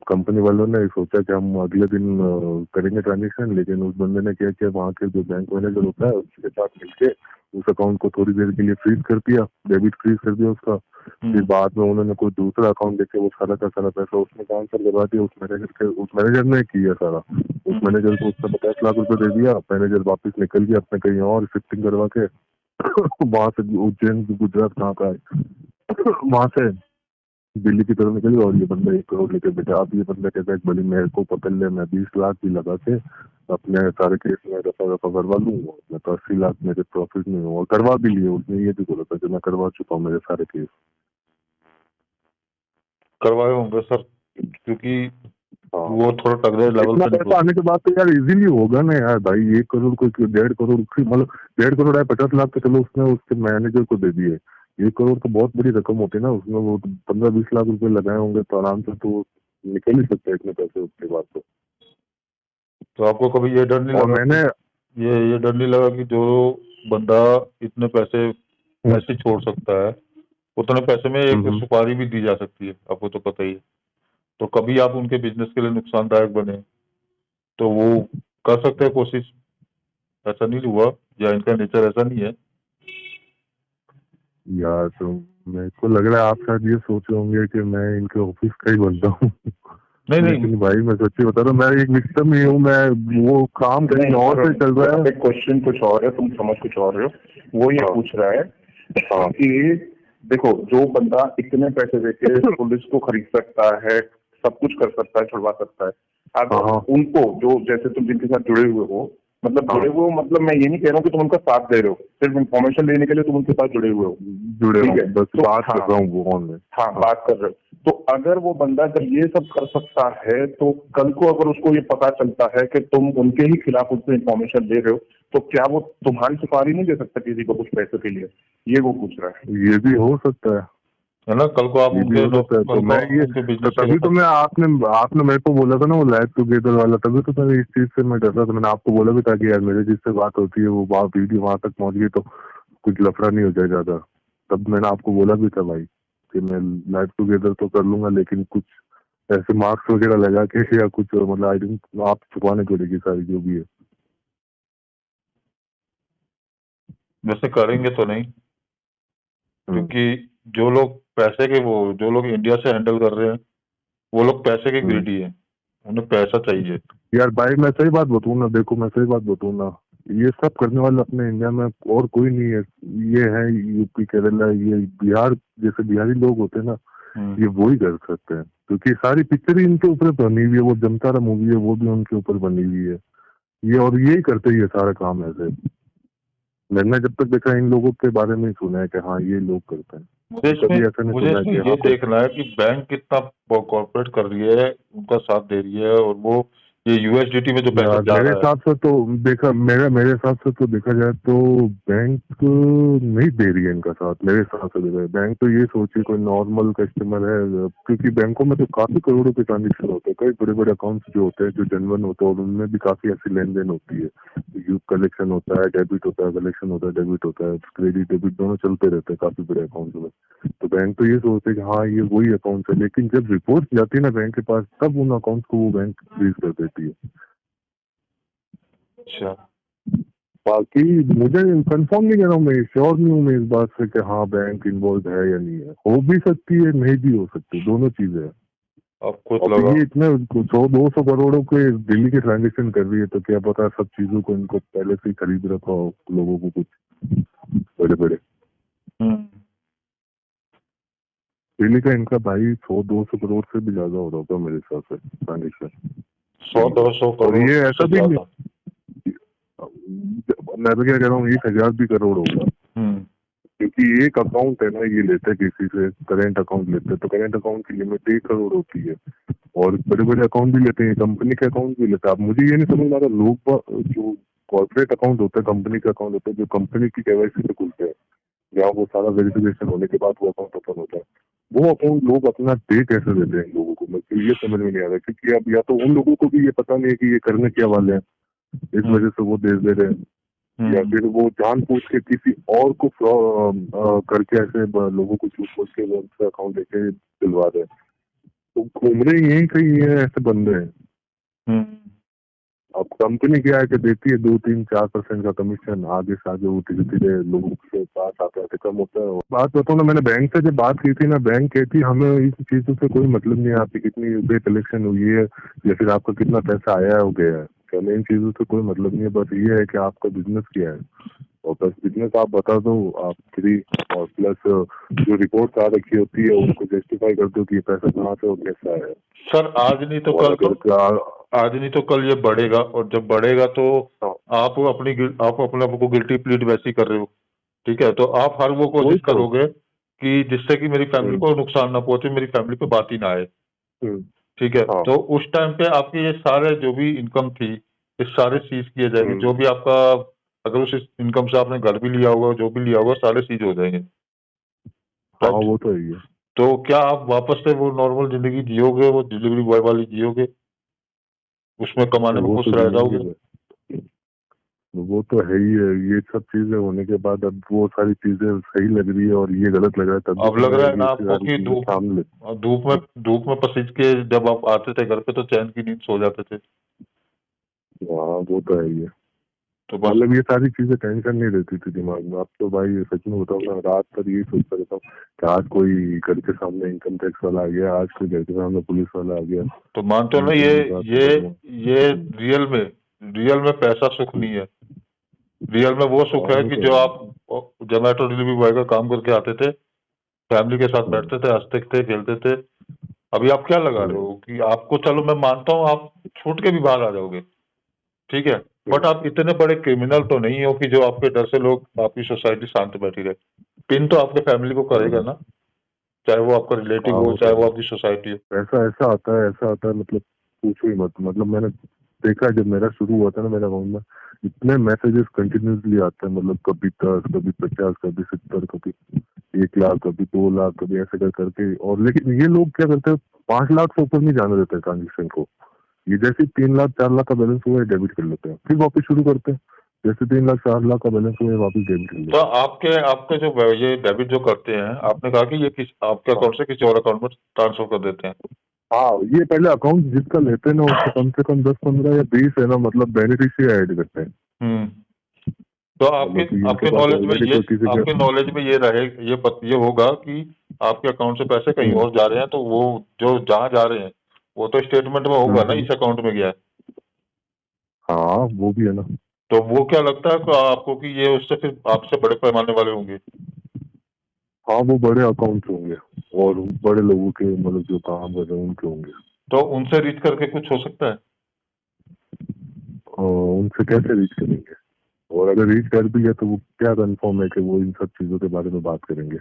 कंपनी वालों ने सोचा कि हम अगले दिन करेंगे ट्रांजेक्शन, लेकिन उस बंदे ने क्या किया, वहाँ के जो बैंक मैनेजर होता है उसके साथ मिलके उस अकाउंट को थोड़ी देर के लिए फ्रीज कर दिया, डेबिट फ्रीज कर दिया उसका। फिर बाद में उन्होंने कोई दूसरा अकाउंट देके वो सारा का सारा पैसा उसमें ट्रांसफर करवा दिया उस मैनेजर ने किया सारा। उस मैनेजर को उसने 50 लाख रुपए दे दिया, मैनेजर वापस निकल गया अपने कहीं और शिफ्टिंग करवा के वहां से उज्जैन गुजरात कहाँ का है वहां से दिल्ली की तरफ निकल गया, और ये बंदा 1 करोड़ लेके बैठा। अब ये बंदा कहता है कि भले मेरे को पकड़ ले, मैं 20 लाख भी लगा के अपने सारे केस में रफा दफा करवा लूंगा, मैं तो 80 लाख मेरे प्रॉफिट में हूँ, और करवा भी लिए। उसने ये भी बोला था कि मैं करवा चुका हूँ मेरे सारे केस। करवाए होंगे सर, क्योंकि हाँ, वो थोड़ा तगड़े लेवल इतना पे पैसा आने के बाद तो यार इजीली होगा ना यार भाई। 1 करोड़ को 1.5 करोड़ मतलब 1.5 करोड़ है, 50 लाख तो चलो उसने उसके मैनेजर को दे दिए। 1 करोड़ तो बहुत बड़ी रकम होती है ना, उसमें वो 15-20 लाख रुपए लगाए होंगे तो आराम से तो निकल ही सकते हैं इतने पैसे उसके बाद तो। तो आपको कभी ये डर नहीं और लगा कि मैंने ये डर नहीं लगा कि जो बंदा इतने पैसे ऐसे छोड़ सकता है, उतने पैसे में एक हम्म, सुपारी भी दी जा सकती है, आपको तो पता ही है। तो कभी आप उनके बिजनेस के लिए नुकसानदायक बने तो वो कर सकते हैं कोशिश, ऐसा नहीं हुआ, या इनका नेचर ऐसा नहीं है। यार तो मेरे को लग रहा है आप शायद ये सोच रहे होंगे कि मैं इनके ऑफिस का ही बंदा हूँ नहीं नहीं। लेकिन भाई मैं सच्ची बता रहा हूँ, मैं एक विक्टिम ही हूँ। मैं वो काम कहीं नहीं और से चल रहा है। क्वेश्चन कुछ और है, तुम समझ कुछ और रहे हो। वो ये हाँ पूछ रहा है हाँ कि देखो, जो बंदा इतने पैसे देके पुलिस को खरीद सकता है, सब कुछ कर सकता है, छुड़वा सकता है, हाँ अगर हाँ उनको, जो जैसे तुम जिनके साथ जुड़े हुए हो, मतलब हाँ, जुड़े हुए हो, मतलब मैं ये नहीं कह रहा हूँ कि तुम उनका साथ दे रहे हो, सिर्फ इंफॉर्मेशन लेने के लिए तुम उनके साथ जुड़े हुए हो, जुड़े ठीक हूँ, है? बस तो बात कर हाँ, रहा हूँ वो ऑनलाइन। हाँ हाँ, बात कर रहे हो। तो अगर वो बंदा जब ये सब कर सकता है, तो कल को अगर उसको ये पता चलता है कि तुम उनके ही खिलाफ उससे इंफॉर्मेशन ले रहे हो, तो क्या वो तुम्हारी सुपारी नहीं दे सकता किसी को कुछ पैसे के लिए? ये वो पूछ रहा है। ये भी हो सकता है ना, कल को आप है, ये भी उनके हो सकता है। तो कल को मैं ये उनके तो बिजनेस के तभी तो लिए। मैं आपने आपने मेरे को बोला था ना वो लाइफ टुगेदर वाला, तभी तो मैं इस चीज से मैं डर रहा था। मैंने आपको बोला भी था कि यार मेरे जिससे बात होती है वो वहाँ वीडियो वहां तक पहुंच गई तो कुछ लफड़ा नहीं हो जाए ज्यादा। तब मैंने आपको बोला भी था भाई कि मैं लाइफ टुगेदर तो कर लूंगा, लेकिन कुछ ऐसे मार्क्स वगैरह लगा के या कुछ मतलब आइडेंट आप छुपाने पड़ेगी सारी जो भी है। वैसे करेंगे तो नहीं, हम्म क्योंकि जो लोग पैसे के, वो जो लोग इंडिया से हैंडल कर रहे हैं, वो लोग पैसे के हम्म। ग्रीडी हैं, उन्हें पैसा चाहिए। यार भाई मैं सही बात बताऊँ ना, देखो मैं सही बात बताऊँ ना, ये सब करने वाले अपने इंडिया में और कोई नहीं है। ये है यूपी केरला, ये बिहार जैसे बिहारी लोग होते हैं ना, ये वो ही कर सकते हैं, क्योंकि सारी पिक्चर ही इनके ऊपर बनी हुई है। वो जनतारा मूवी है वो भी उनके ऊपर बनी हुई है। ये और यही करते ही है सारा काम ऐसे। मैंने जब तक देखा इन लोगों के बारे में ही सुना है कि हाँ ये लोग करते हैं, कभी ऐसा नहीं मुझे सुना है इसमें कि ये हाँ कोई। देखना है कि बैंक कितना कॉर्पोरेट कर रही है, उनका साथ दे रही है, और वो ये यूएसडीटी में जो पैसा यार जा मेरे रहा है। हिसाब से तो देखा मेरे हिसाब से तो देखा जाए तो बैंक नहीं दे रही है इनका साथ। मेरे हिसाब से देखा जाए बैंक तो ये सोचिए कोई नॉर्मल कस्टमर है, क्योंकि बैंकों में तो काफी करोड़ों के ट्रांजेक्शन होते हैं, कई बड़े बड़े अकाउंट्स जो होते हैं जो जेन्युइन होते हैं, और उनमें भी काफी ऐसी लेन देन होती है। यूज कलेक्शन होता है, डेबिट होता है, कलेक्शन होता है, डेबिट होता है, क्रेडिट डेबिट दोनों चलते रहते हैं काफी बड़े अकाउंट में। तो बैंक तो ये सोचते हैं कि हाँ ये वही अकाउंट है, लेकिन जब रिपोर्ट जाती है ना बैंक के पास, तब उन अकाउंट को वो बैंक फ्रीज कर देती है। अच्छा। बाकी मुझे कंफर्म नहीं कर रहा हूँ, मैं श्योर नहीं हूँ मैं इस बात से कि हाँ बैंक इन्वॉल्व है या नहीं है। हो भी सकती है, नहीं भी हो सकती, दोनों चीजें हैं। आपको अब लगा ये इतने 100-200 करोड़ों के दिल्ली के ट्रांजेक्शन कर रही है, तो क्या पता सब चीजों को इनको पहले से ही खरीद रखा हो लोगों को, कुछ बड़े बड़े। दिल्ली का इनका भाई 100-200 करोड़ से भी ज्यादा हो रहा होगा मेरे हिसाब से ट्रांजेक्शन। 100-200 और करोड़ ये से ऐसा भी नहीं, ज्यादा। मैं तो क्या कह रहा हूँ 1,000 भी करोड़ होगा, क्योंकि एक अकाउंट है ना, ये लेते हैं किसी से, करेंट अकाउंट लेते हैं तो करेंट अकाउंट की लिमिट 1 करोड़ होती है। और बड़े बड़े अकाउंट भी लेते हैं, कंपनी के अकाउंट भी लेते हैं। अब मुझे ये नहीं समझ में आ रहा, लोग जो कॉर्पोरेट अकाउंट होते हैं, कंपनी के अकाउंट होते हैं, जो कंपनी की केवाईसी से खुलते हैं, जहाँ वो सारा वेरिफिकेशन होने के बाद वो अकाउंट ओपन होता है, वो अकाउंट लोग अपना दे कैसे देते हैं इन लोगों को, मुझे ये समझ में नहीं आ रहा। क्योंकि अब या तो उन लोगों को भी ये पता नहीं है कि ये करने क्या वाले हैं, इस वजह से वो दे दे रहे हैं, या फिर वो जानबूझ के किसी और को करके ऐसे लोगों को झूठ बोल के वो उनसे अकाउंट लेके दिलवा रहे हैं। तो घूम रहे यही कहीं है, ऐसे बंदे हैं। अब कंपनी क्या है कि देती है 2-3-4% का कमीशन, आगे से आगे वो धीरे धीरे लोगों के पास आते आते कम होता है। बात बताऊँ ना, मैंने बैंक से जब बात की थी ना, बैंक कहती हमें इस चीजों से कोई मतलब नहीं है, आपकी कितनी रुपये कलेक्शन हुई है या फिर आपका कितना पैसा आया है हो गया है, हमें इन चीजों से कोई मतलब नहीं है। बस ये है कि आपका बिजनेस क्या है, और बस बिजनेस आप बता दो, आप फ्री। और प्लस जो रिपोर्ट आ रखी होती है उनको जस्टिफाई कर दो कि ये पैसा कहाँ से और कैसा है। सर आज नहीं तो और कल अगर आज नहीं तो कल ये बढ़ेगा, और जब बढ़ेगा तो आप अपने आप को गिल्टी प्लीड वैसे ही कर रहे हो, ठीक है? तो आप हर वो वही कोशिश तो। करोगे कि जिससे कि मेरी फैमिली को नुकसान ना पहुंचे, मेरी फैमिली पे बात ही ना आए, हम्म, ठीक है? हाँ। तो उस टाइम पे आपके ये सारे जो भी इनकम थी, ये सारे सीज किए जाएंगे। जो भी आपका, अगर उस इनकम से आपने घर भी लिया होगा, जो भी लिया होगा, सारे सीज हो जाएंगे, हाँ राइट? वो तो है ही है। तो क्या आप वापस से वो नॉर्मल जिंदगी जियोगे, वो डिलीवरी बॉय वाली जियोगे, उसमें कमाने में वो खुश तो रह जिएंगे जाओगे? भाई। वो तो है ही है। ये सब चीजें होने के बाद अब वो सारी चीजें सही लग रही है और ये गलत लग रहा है, तब भी अब तो लग मैं रहा है ना ये आपको सारी कि चीजें सामने। धूप में पसीज के जब आप आते थे घर पे तो चैन की नींद सो जाते थे। हाँ वो तो है ही है। तो बस मतलब ये सारी चीजें टेंशन नहीं रहती थी दिमाग में। अब तो भाई सच में बताऊँ ना, रात भर यही सोचता रहता हूँ कि आज कोई घर के सामने इनकम टैक्स वाला आ गया, आज कोई घर के सामने पुलिस वाला आ गया। तो मानते हो ना, इनसे ये मुलाकात ये करूंगा। ये रियल में पैसा सुख नहीं है। रियल में वो सुख हाँ है वो कि तो जो है ही आप जोमेटो डिलीवरी बॉय का काम करके आते थे, फैमिली के साथ है। बैठते थे, हंसते थे, खेलते थे। अभी आप क्या लगा रहे हो कि आपको, चलो मैं मानता हूँ आप छूट के भी बाहर आ जाओगे, ठीक है, बट आप इतने बड़े क्रिमिनल तो नहीं हो कि जो आपके डर से लोग, आपकी सोसाइटी शांत बैठी रहे। पिन तो आपके फैमिली को करेगा ना, चाहे वो आपका हाँ रिलेटिव हो, वो चाहे तो वो है। आपकी सोसाइटी हो। ऐसा ऐसा आता है, ऐसा आता है, मतलब पूछो ही मत। मतलब मैंने देखा है, जब मेरा शुरू हुआ था ना मेरा अकाउंट में, इतने मैसेजेस कंटिन्यूसली आते हैं, मतलब कभी 10, कभी 50, कभी 70, कभी 1 लाख, कभी 2 लाख, कभी ऐसे कर करके। और लेकिन ये लोग क्या करते हैं, 5 लाख से ऊपर नहीं जाने देते ट्रांजेक्शन को। ये जैसे 3 लाख 4 लाख का बैलेंस हुआ है डेबिट कर लेते हैं, फिर वापस शुरू करते हैं। जैसे 3 लाख 4 लाख का बैलेंस हुआ है वापस डेबिट कर तो लेते हैं। आपके आपके जो ये डेबिट जो करते हैं, आपने कहा कि ये आपके हाँ अकाउंट से किसी और अकाउंट में ट्रांसफर कर देते हैं। हाँ, ये पहले अकाउंट जिसका लेते हैं ना, उससे कम से कम 10, 15 या 20 है ना, मतलब बेनिफिशियरी ऐड करते हैं। हम्म। तो मतलब कि इनके पास ऑलरेडी कोई किसी के। आपके नॉलेज में ये रहे, ये होगा कि आपके अकाउंट से पैसे कहीं हम्म, और जा रहे हैं, तो वो जो जहाँ जा रहे हैं वो तो स्टेटमेंट में होगा ना, हम्म। इस अकाउंट में गया है। हाँ वो भी है ना। तो वो क्या लगता है कि आपको कि ये उससे फिर आपसे बड़े पैमाने वाले होंगे? हाँ वो बड़े अकाउंट होंगे और बड़े लोगों के, मतलब जो काम कर रहे हैं उनके होंगे। तो उनसे रीच करके कुछ हो सकता है? उनसे कैसे रीच करेंगे? और अगर रीच कर भी है तो वो क्या कंफर्म है कि वो इन सब चीजों के बारे में बात करेंगे?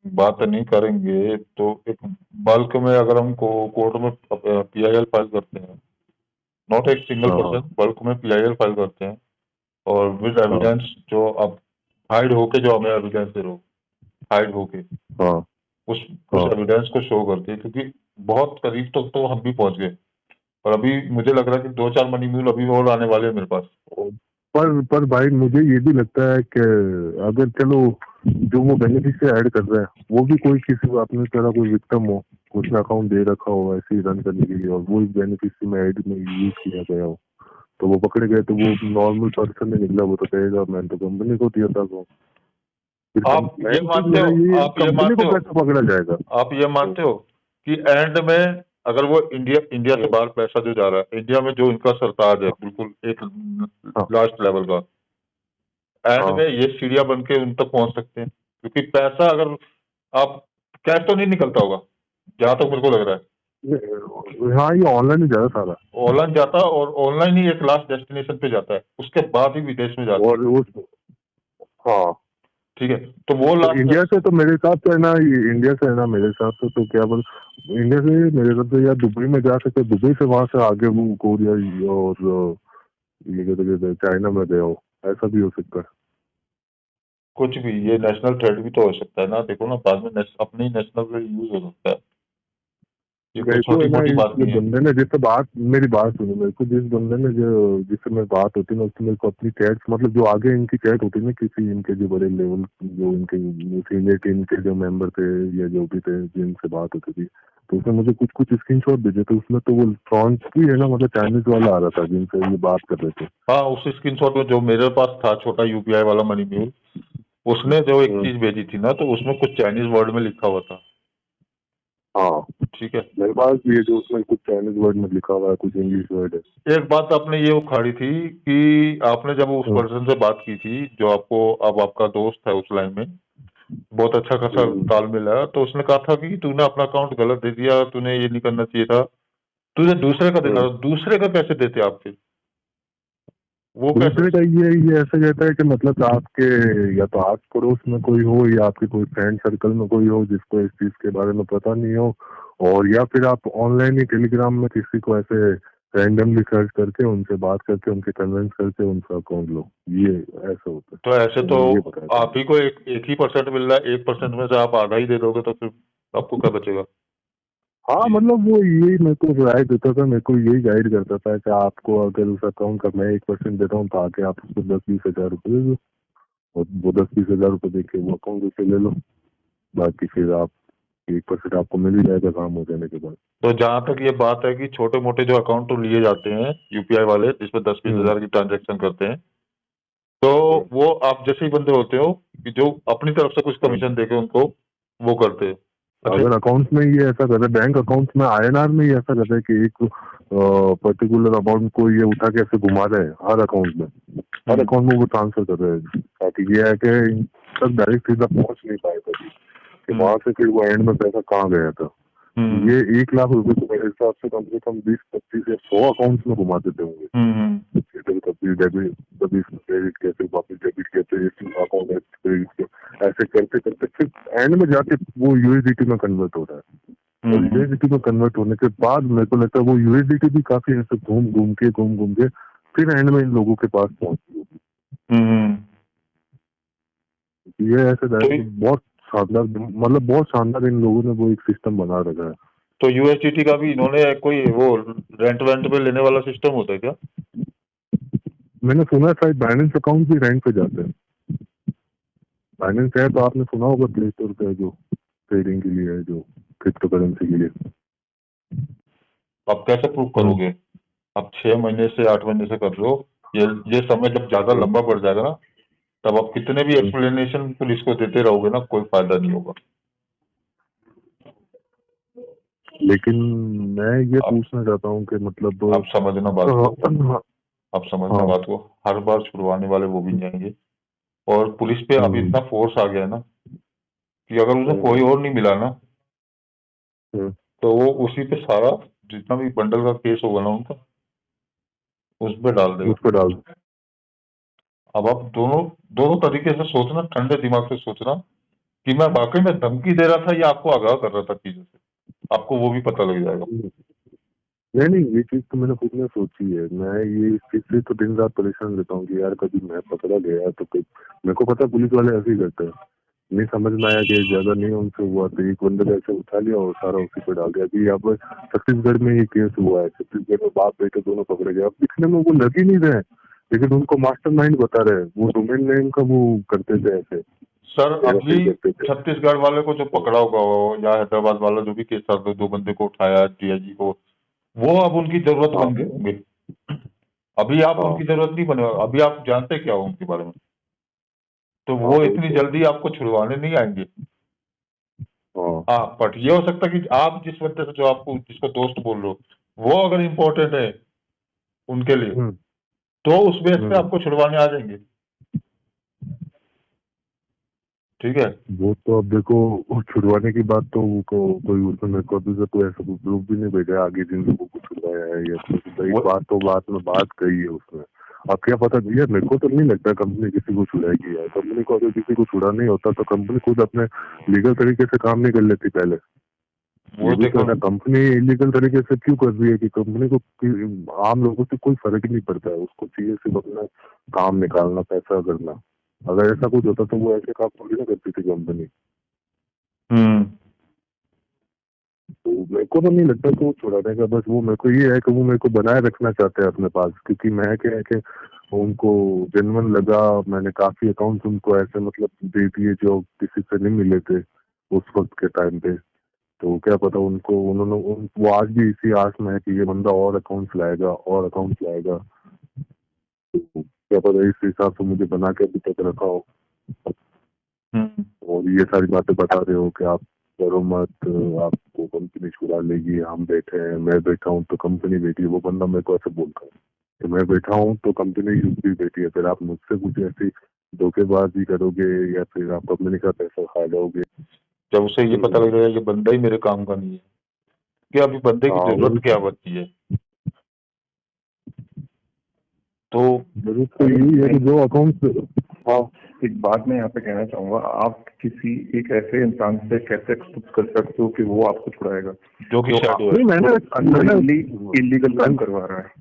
बात नहीं करेंगे तो एक बल्क में अगर हम कोर्ट में पीआईएल फाइल करते हैं, नॉट एक सिंगल हाँ हाँ पर्सन, बल्क में पीआईएल फाइल करते हैं, और विद हाँ एविडेंस, जो अब हाइड होके जो हमें एविडेंस दे रहे हो, हाइड होके हाँ उस हाँ। एविडेंस को शो करके, क्योंकि बहुत करीब तक तो हम भी पहुंच गए, और अभी मुझे लग रहा है कि 2-4 मनी म्यूल अभी और आने वाले हैं मेरे पास। पर भाई मुझे ये भी लगता है कि अगर चलो जो वो बेनिफिशियरी ऐड कर रहे हैं वो भी कोई किसी को अपनी तरह कोई विक्टिम हो, उसने अकाउंट दे रखा हो ऐसे ही रन करने के लिए, और वो इस बेनिफिशियरी में ऐड में यूज किया गया हो, तो वो पकड़े गए, तो वो नॉर्मल पर्सन नहीं निकला, वो तो कहेगा मैंने तो कंपनी को दिया था वो। फिर आप ये main चीज मानते मेरा हो, ये आप ये कंपनी मानते को हो, कैसे पकड़ा जाएगा? आप ये मानते हो कि एंड में अगर वो इंडिया से बाहर पैसा जो जा रहा है, इंडिया में जो इनका सरताज है बिल्कुल एक हाँ लास्ट लेवल का, एंड हाँ में ये सीढ़ियां बन के उन तक पहुंच सकते हैं, क्योंकि पैसा अगर आप कैश तो नहीं निकलता होगा जहां तक मेरे को लग रहा है, हाँ, ये ऑनलाइन ही ज्यादा सारा। ऑनलाइन जाता है और ऑनलाइन ही एक लास्ट डेस्टिनेशन पे जाता है, उसके बाद ही विदेश में जाती है। और उस हाँ, ठीक है, तो वो तो लास्ट इंडिया से तो मेरे हिसाब से है ना, इंडिया से है ना मेरे हिसाब से तो क्या बोल, इंडिया से मेरे हिसाब से या दुबई में जा सकते, दुबई से वहां से आगे वो कोरिया और ये कहते कहते चाइना में गए हो, ऐसा भी हो सकता है। कुछ भी, ये नेशनल थ्रेड भी तो हो सकता है ना, देखो ना बाद में अपनी नेशनल यूज हो सकता है, ये कोई मेरे को छोटी है ना, मोटी इस बात नहीं है। बंदे ने जिससे बात, मेरी बात सुनो, मेरे को जिस बंदे ने जो जिससे मेरी बात होती है ना, उससे मेरे को अपनी चैट, मतलब जो आगे इनकी चैट होती है ना, किसी इनके जो बड़े लेवल, जो इनके सीनियर टीम के जो मेंबर थे या जो भी थे जिनसे बात होती थी, तो उसने मुझे कुछ कुछ स्क्रीनशॉट भेजे, तो उसमें तो वो फ्रॉन्स भी है ना, मतलब चाइनीज वाला आ रहा था जिनसे ये बात कर रहे थे। हाँ, उस स्क्रीनशॉट में जो मेरे पास था छोटा यूपीआई वाला मनी म्यूल, उसने जो एक हम्म, चीज भेजी थी ना, तो उसमें कुछ चाइनीज वर्ड में लिखा हुआ था। हाँ, ठीक है, मेरे पास भी है, जो उसमें कुछ चाइनीज वर्ड में लिखा हुआ है, कुछ इंग्लिश वर्ड है। एक बात आपने ये उखाड़ी थी कि आपने जब उस हम्म, पर्सन से बात की थी जो आपको अब आपका दोस्त है उस लाइन में, बहुत अच्छा खासा हम्म, तालमेल है, तो उसने कहा था कि तूने अपना अकाउंट गलत दे दिया, तूने ये नहीं करना चाहिए था, तुझे दूसरे का देना हम्म। था। दूसरे का कैसे देते आप फिर, वो कैसे? दूसरे का ये ऐसा कहता है कि मतलब आपके या तो आस पड़ोस में कोई हो, या आपके कोई फ्रेंड सर्कल में कोई हो जिसको इस चीज के बारे में पता नहीं हो, और या फिर आप ऑनलाइन ही टेलीग्राम में किसी को ऐसे रैंडमली सर्च करके उनसे बात करके उनके कन्विंस करके उनका अकाउंट लो, ये ऐसा होता है। तो ऐसे तो तो मुझे ये बताया था। आप ही को एक ही परसेंट मिल रहा है, 1% में से आप आधा ही दे दोगे तो फिर आपको क्या बचेगा? हाँ, जी। मतलब वो यही मेरे को राय देता था, मेरे को यही गाइड करता था कि आपको अगर उस अकाउंट का मैं 1% देता हूँ, तो आके आप उसको 10-20 हजार रुपये दे दो, और वो 10-20 हजार रुपये देके वो अकाउंट से ले लो, बाकी फिर आप 1% आपको मिल ही जाएगा काम हो जाने के बाद। तो जहां तक ये बात है कि छोटे मोटे जो अकाउंट तो लिए जाते हैं यूपीआई वाले, जिसमें 10-20 हम्म, हजार की ट्रांजेक्शन करते हैं, तो हम्म, वो आप जैसे ही बंदे होते हो कि जो अपनी तरफ से कुछ हम्म। कमीशन देके उनको वो करते हैं। अच्छा। अगर अकाउंट में ये ऐसा कर रहे, बैंक अकाउंट में INR में ये ऐसा कर रहे कि एक पर्टिकुलर अमाउंट को ये उठा के ऐसे घुमा रहे हैं हर अकाउंट में, हर हम्म, अकाउंट में वो ट्रांसफर कर रहे हैं, ताकि ये है कि इन तक डायरेक्ट सीधा पहुंच नहीं पाए कभी, कि हम्म, वहां से फिर वो एंड में पैसा कहाँ गया था। हम्म, ये 1 लाख रुपए तो मेरे हिसाब से कम 20-25 या 100 अकाउंट में घुमा देते होंगे, हम्म, इधर कभी डेबिट, कभी क्रेडिट कैसे, वापस डेबिट कैसे, अकाउंट क्रेडिट, ऐसे करते करते फिर एंड में जाके वो USDT में कन्वर्ट हो रहा है, और हम्म, USDT में कन्वर्ट होने के बाद मेरे को लगता है वो USDT भी काफी ऐसे घूम घूम के फिर एंड में इन लोगों के पास पहुंची होगी। हम्म। ये ऐसे तो बहुत शानदार, मतलब बहुत शानदार इन लोगों ने वो एक सिस्टम बना रखा है। तो यूएसडीटी का भी इन्होंने कोई वो रेंट वेंट पे लेने वाला सिस्टम होता है क्या? मैंने सुना है शायद बाइनेंस अकाउंट भी रैंक पे जाते हैं। बाइनेंस है तो आपने सुना होगा, प्ले स्टोर पे है जो ट्रेडिंग के लिए है, जो क्रिप्टो करेंसी के लिए। आप कैसे प्रूव हम्म, करोगे? आप 6 महीने से 8 महीने से कर रहे हो, ये समय जब ज्यादा हम्म, लंबा बढ़ जाएगा ना, तब आप कितने भी हम्म। एक्सप्लेनेशन पुलिस को देते रहोगे ना, कोई फायदा नहीं होगा। लेकिन मैं ये आप पूछना चाहता हूँ कि मतलब आप समझना बात को, हाँ, आप समझना हाँ, बात को, हर बार छुड़वाने वाले वो भी जाएंगे, और पुलिस पे अब हम्म, इतना फोर्स आ गया है ना कि अगर उन्हें हम्म, कोई और नहीं मिला ना, हम्म, तो वो उसी पे सारा जितना भी बंडल का केस होगा ना उनका, उस पे डाल देगा। उस पर डाल। अब आप दोनों दोनों तरीके से सोचना, ठंडे दिमाग से सोचना कि मैं वाकई में धमकी दे रहा था या आपको आगाह कर रहा था चीजों से, आपको वो भी पता लग जाएगा। नहीं नहीं, ये चीज तो मैंने खुद ने सोची है, मैं ये इस चीज से तो दिन रात परेशान रहता हूँ कि यार कभी मैं पकड़ा गया तो कोई, मेरे को पता है पुलिस वाले ऐसे ही करते हैं, नहीं समझ में आया कि ज्यादा नहीं उनसे हुआ तो एक बंदे ने ऐसे उठा लिया और सारा उसी पे डाल दिया। अभी यहाँ पर छत्तीसगढ़ में ये केस हुआ है, छत्तीसगढ़ में बाप बेटे दोनों पकड़े गए, अब दिखने में वो लग ही नहीं रहे हैं, लेकिन उनको मास्टरमाइंड बता रहे हैं, वो डोमेन नेम का वो करते थे ऐसे, सर अभी हेराफेरी करते थे। छत्तीसगढ़ वाले को जो पकड़ा होगा या हैदराबाद वाला जो भी केस था, दो बंदे को उठाया डीआईजी को, वो अब उनकी जरूरत हाँ, बन गए होंगे। अभी आप हाँ। उनकी जरूरत नहीं बने, अभी आप जानते क्या हो उनके बारे में, तो हाँ वो वही इतनी तो। जल्दी आपको छुड़वाने नहीं आएंगे। हाँ। हाँ, बट ये हो सकता है कि आप जिस बंदे से, जो आपको जिसको दोस्त बोल रहे हो, वो अगर इम्पोर्टेंट है उनके लिए, हम्म। तो उस बेस पे हम्म। आपको छुड़वाने आ जाएंगे। ठीक है। वो तो अब देखो, वो छुड़वाने की बात तो कोई उसमें मेरे को अभी से कोई ऐसा कोई प्रूफ भी नहीं भेजा आगे जिन लोगों को छुड़वाया है, या तो एक वो बात तो बात में बात कही है उसमें। अब क्या पता भैया, मेरे को तो नहीं लगता कंपनी किसी को छुड़ाएगी यार। कंपनी को अगर किसी को छुड़ा नहीं होता तो कंपनी खुद अपने लीगल तरीके से काम नहीं कर लेती पहले। ये वो भी तो देखो, है ना, कंपनी इलीगल तरीके से क्यों कर रही है कि कंपनी को आम लोगों से कोई फर्क ही नहीं पड़ता है, उसको चाहिए सिर्फ अपना काम निकालना, पैसा करना। अगर ऐसा कुछ होता तो वो ऐसे काम थोड़ी ना करती थी कंपनी। तो मेरे को तो नहीं लगता कि वो छुड़ाने का, बस वो मेरे को ये है कि वो मेरे को बनाए रखना चाहते हैं अपने पास, क्योंकि मैं क्या है कि उनको जेन्युइन लगा। मैंने काफी अकाउंट उनको ऐसे मतलब दे दिए जो किसी से नहीं मिले थे उस वक्त के टाइम पे। तो क्या पता उनको वो आज भी इसी आस में है कि ये बंदा और अकाउंट्स लाएगा और अकाउंट्स लाएगा। तो क्या पता इस हिसाब से मुझे बना के अभी तक रखा हो, और ये सारी बातें बता रहे हो कि आप करो मत, आपको कंपनी छुड़ा लेगी, हम बैठे हैं, मैं बैठा हूँ तो कंपनी बैठी है। वो बंदा मेरे को ऐसे बोलता है कि मैं बैठा हूँ तो कंपनी भी बैठी है, फिर आप मुझसे कुछ ऐसी धोखेबाजी करोगे या फिर आप कंपनी का पैसा खा जाओगे। जब उसे ये पता लग जाएगा ये बंदा ही मेरे काम का नहीं है, कि अभी बंदे की हाँ वही जरूरत क्या बची है, तो जरूरत तो यही है कि जो अकाउंट। हाँ। एक बात मैं यहाँ पे कहना चाहूंगा, आप किसी एक ऐसे इंसान से कैसे एक्सपेक्ट कर सकते हो कि वो आपको छुड़ाएगा जो कि जो शैडो है। नहीं मैंने इलीगल काम करवा रहा है।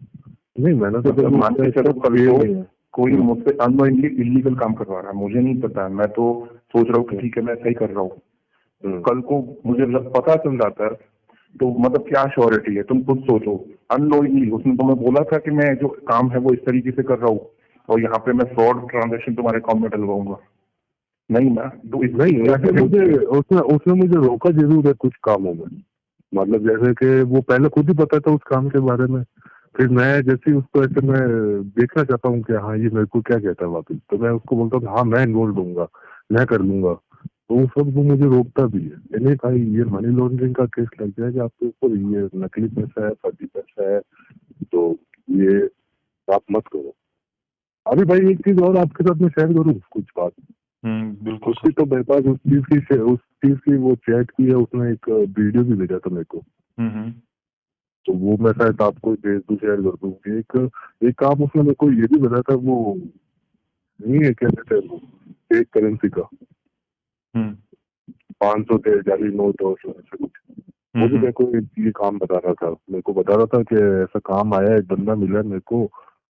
नहीं मैंने तो मतलब मान के चलो कल ये को नहीं है। कोई मुझसे अननोइंगली इलीगल काम करवा रहा है, मुझे नहीं पता, मैं तो सोच रहा हूँ कि ठीक है मैं सही कर रहा हूँ, कल को मुझे जब पता चल जाता है तो मतलब क्या श्योरिटी है? तुम खुद सोचो, अननोइंगली उसने तुम्हें बोला था कि मैं जो काम है वो इस तरीके से कर रहा हूँ और यहाँ पे मैं फ्रॉड ट्रांजेक्शन तुम्हारे अकाउंट में डलवाऊंगा, नहीं ना? तो नहीं वैसे मुझे उसने उसने मुझे रोका जरूर है कुछ कामों में। मतलब जैसे कि वो पहले खुद ही पता था उस काम के बारे में, फिर मैं जैसे ही उसको ऐसे मैं देखना चाहता हूँ कि हाँ ये मेरे को क्या कहता है वापस, तो मैं उसको बोलता हूँ हाँ मैं इन्वॉल्व दूंगा, मैं कर लूंगा। तो वो सब वो मुझे रोकता भी है कि नहीं भाई ये मनी लॉन्ड्रिंग का केस लग जाएगा आपके ऊपर, ये नकली पैसा है, फर्जी पैसा है, तो ये आप मत करो। अभी भाई एक चीज और आपके साथ में शेयर करूँ कुछ बात। बिल्कुल उसकी तो मेरे पास उस चीज की वो चैट की है, उसने एक वीडियो भी भेजा था मेरे को। तो वो मैं शायद आपको भेज दूं, शेयर कर दूं। एक काम उसने मेरे को ये भी बताया था, वो नहीं है क्या कहते हैं वो, एक करेंसी का 500 थे जाली नोट और ऐसा कुछ। वो भी मेरे को ये काम बता रहा था, मेरे को बता रहा था कि ऐसा काम आया है, एक बंदा मिला है मेरे को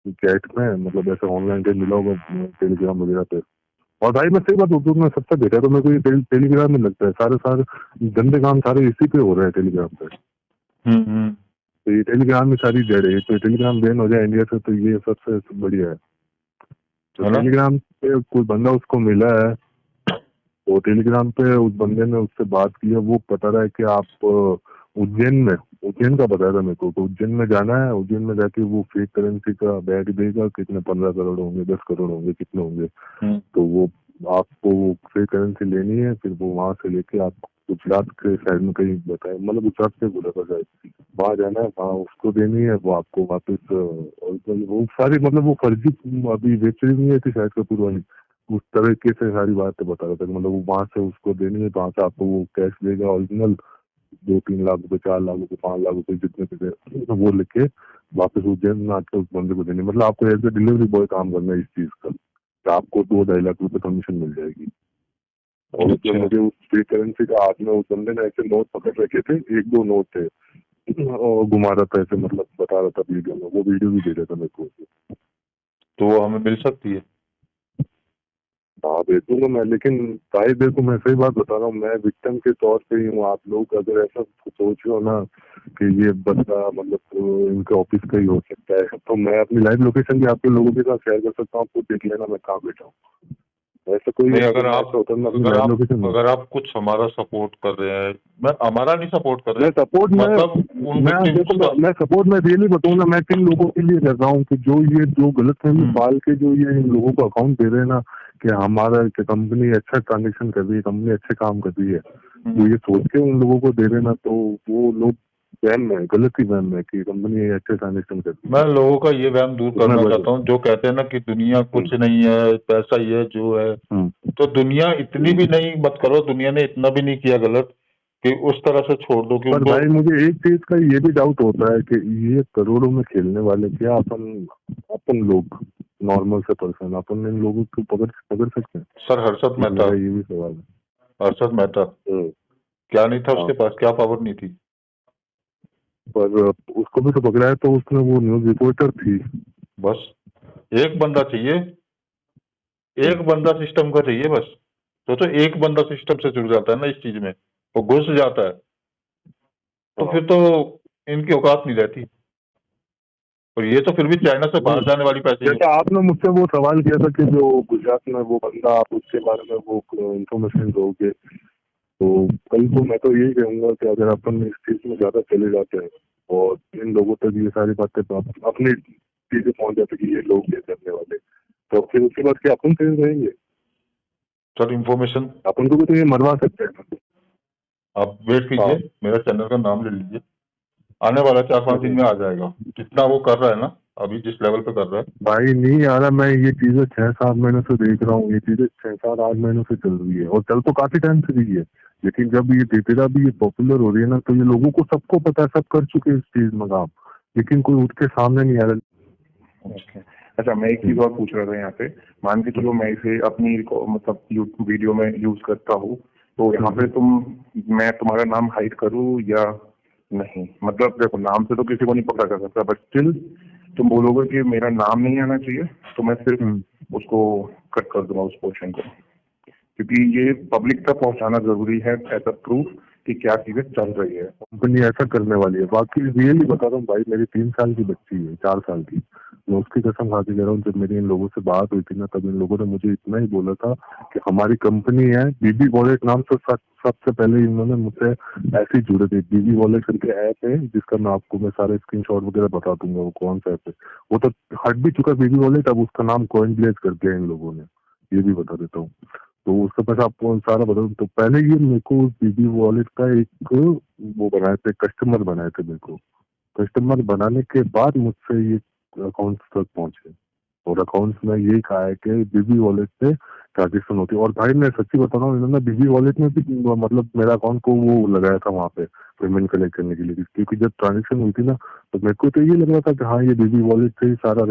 चैट में, मतलब ऐसे ऑनलाइन कहीं मिला होगा टेलीग्राम वगैरह पे। और भाई मैं सही बात बोलूं, मैं सबसे देखा तो मेरे को ये टेलीग्राम में लगता है सारे सारे गंदे काम सारे इसी पे हो रहे हैं टेलीग्राम पे। तो ये टेलीग्राम में सारी जड़ है, तो टेलीग्राम बैन हो जाए इंडिया से तो ये सबसे बढ़िया है। तो है ना? टेलीग्राम पे कोई बंदा उसको मिला है, तो टेलीग्राम पे उस बंदे ने उससे बात की है, वो बता रहा है कि आप उज्जैन का बताया था मेरे को, तो उज्जैन में जाना है, उज्जैन में जाके वो फेक करेंसी का बैग देगा, कितने 15 करोड़ होंगे, 10 करोड़ होंगे, कितने होंगे, तो वो आपको वो फेक करेंसी लेनी है, फिर वो वहां से लेके आपको गुजरात के साइड में कहीं बताए, मतलब गुजरात से बोला था शायद, वहां जाना है, वहां उसको देनी है, वो आपको वापस और वो सारी मतलब वो फर्जी अभी वेब सीरीज नहीं थी शायद कपूर वाली, उस तरीके से सारी बातें बता रहा था। मतलब वो वहां से उसको देनी है, वहां से आपको वो कैश देगा ओरिजिनल, 2-3 लाख रुपए, 4 लाख रुपए, 5 लाख रुपए, जितने भी दे वो लेके वापस उज्जैन में आके उस बंदे को देनी। मतलब आपको एज ए डिलीवरी बॉय काम करना है इस चीज का, तो आपको 2-2.5 लाख रुपए कमीशन मिल जाएगी। और उसमें मुझे उस फ्री करेंसी का हाथ में उस बंदे ने ऐसे नोट पकड़ रखे थे, 1-2 नोट थे, और घुमा रहा था ऐसे, मतलब बता रहा था वीडियो में, वो वीडियो भी दे रहा था मेरे को। तो वो हमें मिल सकती है। हाँ भेजूंगा मैं, लेकिन भाई देखो मैं सही बात बता रहा हूँ, मैं विक्टिम के तौर पे ही हूँ। आप लोग अगर ऐसा सोच रहे हो ना कि ये बंदा मतलब इनके ऑफिस का ही हो सकता है, तो मैं अपनी लाइव लोकेशन भी आपके लोगों के साथ शेयर कर सकता हूँ, आपको देख लेना मैं कहाँ बैठा हूँ। ऐसा कोई नहीं, अगर आप ऐसा होता है, मैं अपनी अगर लाइव आप लोकेशन में अगर आप कुछ हमारा सपोर्ट कर रहे हैं, मैं हमारा नहीं सपोर्ट कर रहे मैं हैं, सपोर्ट मतलब उन मैं विक्टिम्स देखो का। मैं सपोर्ट मैं रियली बताऊँ ना, मैं किन लोगों के लिए कर रहा हूँ कि जो गलत फहमी पाल के जो ये इन लोगों को अकाउंट दे रहे हैं ना कि हमारा कंपनी अच्छा ट्रांजेक्शन कर रही है, कंपनी अच्छे काम कर रही है, वो ये सोच के उन लोगों को दे रहे हैं ना, तो वो लोग वहम में, गलत ही वहम में कि कंपनी अच्छे ट्रांजेक्शन कर रही है। मैं लोगों का ये वहम दूर तो करना मैं चाहता हूँ, जो कहते हैं ना कि दुनिया कुछ नहीं है, पैसा ही है जो है। तो दुनिया इतनी भी नहीं मत करो, दुनिया ने इतना भी नहीं किया गलत कि उस तरह से छोड़ दो कि पर उनको। भाई मुझे एक चीज का ये भी डाउट होता है कि ये करोड़ों में खेलने वाले क्या अपन लोग नॉर्मल से पर्सन अपन इन लोगों को पकड़ पकड़ सकते हैं? सर हर्षद मेहता, मेरा ये भी सवाल है। हर्षद मेहता हम्म, क्या नहीं था हाँ। उसके पास, क्या पावर नहीं थी? पर उसको भी तो पकड़ा है, तो उसमें वो न्यूज रिपोर्टर थी। बस एक बंदा चाहिए, एक बंदा सिस्टम का चाहिए बस। सोचो एक बंदा सिस्टम से जुड़ जाता है ना इस चीज में, वो घुस जाता है, तो हाँ। फिर तो इनकी औकात नहीं रहती। और ये तो फिर भी चाइना से बाहर जाने वाली पैसे ही जैसे आपने मुझसे वो सवाल किया था कि जो गुजरात में वो बंदा, आप उसके बारे में वो इंफॉर्मेशन दोगे, तो कल को मैं तो यही कहूंगा कि अगर अपन इस चीज में ज्यादा चले जाते हैं और इन लोगों तक ये सारी बातें अपनी चीजें पहुंच जाती कि ये लोग ये करने वाले, तो फिर उसके बाद क्या अपन सेफ रहेंगे? सर इन्फॉर्मेशन अपन को भी तो ये मरवा सकते हैं ना। आप वेट हाँ। कीजिए, मेरा चैनल का नाम ले लीजिए, आने वाला 4-5 दिन में आ जाएगा। जितना वो कर रहा है ना अभी, जिस लेवल पे कर रहा है। भाई नहीं आ रहा, मैं ये चीजें 6-7 महीने से देख रहा हूँ, ये चीजें 6-7-8 महीनों से चल रही है और चल तो काफी टाइम से रही है, लेकिन जब ये तेरा भी ये पॉपुलर हो रही है ना, तो ये लोगों को सबको पता है, सब कर चुके हैं इस चीज में काम, लेकिन कोई उठ के सामने नहीं आ रहा। Okay. अच्छा, मैं एक चीज और पूछ रहा था यहाँ पे। मान के चलो मैं इसे अपनी मतलब वीडियो में यूज करता हूँ, तो यहाँ पे मैं तुम्हारा नाम हाइड करूँ या नहीं? मतलब देखो, नाम से तो किसी को नहीं पकड़ा कर सकता, बट स्टिल तुम बोलोगे कि मेरा नाम नहीं आना चाहिए, तो मैं सिर्फ उसको कट कर दूंगा उस पोर्शन को, क्योंकि ये पब्लिक तक पहुंचाना जरूरी है एज अ प्रूफ कि क्या चीजें चल रही है। कंपनी ऐसा करने वाली है, बाकी रियली बता रहा हूँ भाई, मेरी 3 साल की बच्ची है, 4 साल की, मैं उसकी कसम खा के कह रहा हूँ, जब मेरी इन लोगों से बात हुई थी ना, तब इन लोगों ने मुझे इतना ही बोला था कि हमारी कंपनी है बीबी वॉलेट नाम से, सबसे पहले इन्होंने मुझसे ऐसे ही जुड़े थे। बीबी वॉलेट करके ऐप है जिसका मैं सारे स्क्रीनशॉट वगैरह बता दूंगा, वो कौन सा ऐप है, वो तो हट भी चुका बीबी वॉलेट, अब उसका नाम कॉइनब्लेज कर दिया इन लोगों ने, ये भी बता देता हूँ। तो उसका पैसा आपको सारा बता दूं, तो पहले ये मेरे को बीबी वॉलेट का एक वो बनाए थे, कस्टमर बनाए थे मेरे को, कस्टमर बनाने के बाद मुझसे ये अकाउंट्स तक पहुंचे, और अकाउंट्स में यही कहा है कि बीबी वॉलेट पे ट्रांजेक्शन होती है। और भाई मैं सच्ची बता रहा हूँ, इन्होंने बीबी वॉलेट में भी मतलब मेरा अकाउंट को वो लगाया था वहाँ पे पेमेंट कलेक्ट करने के लिए, क्योंकि जब ट्रांजेक्शन हुई थी ना, तो मेरे को तो ये लग रहा था कि हाँ ये बीबी वॉलेट से ही सारा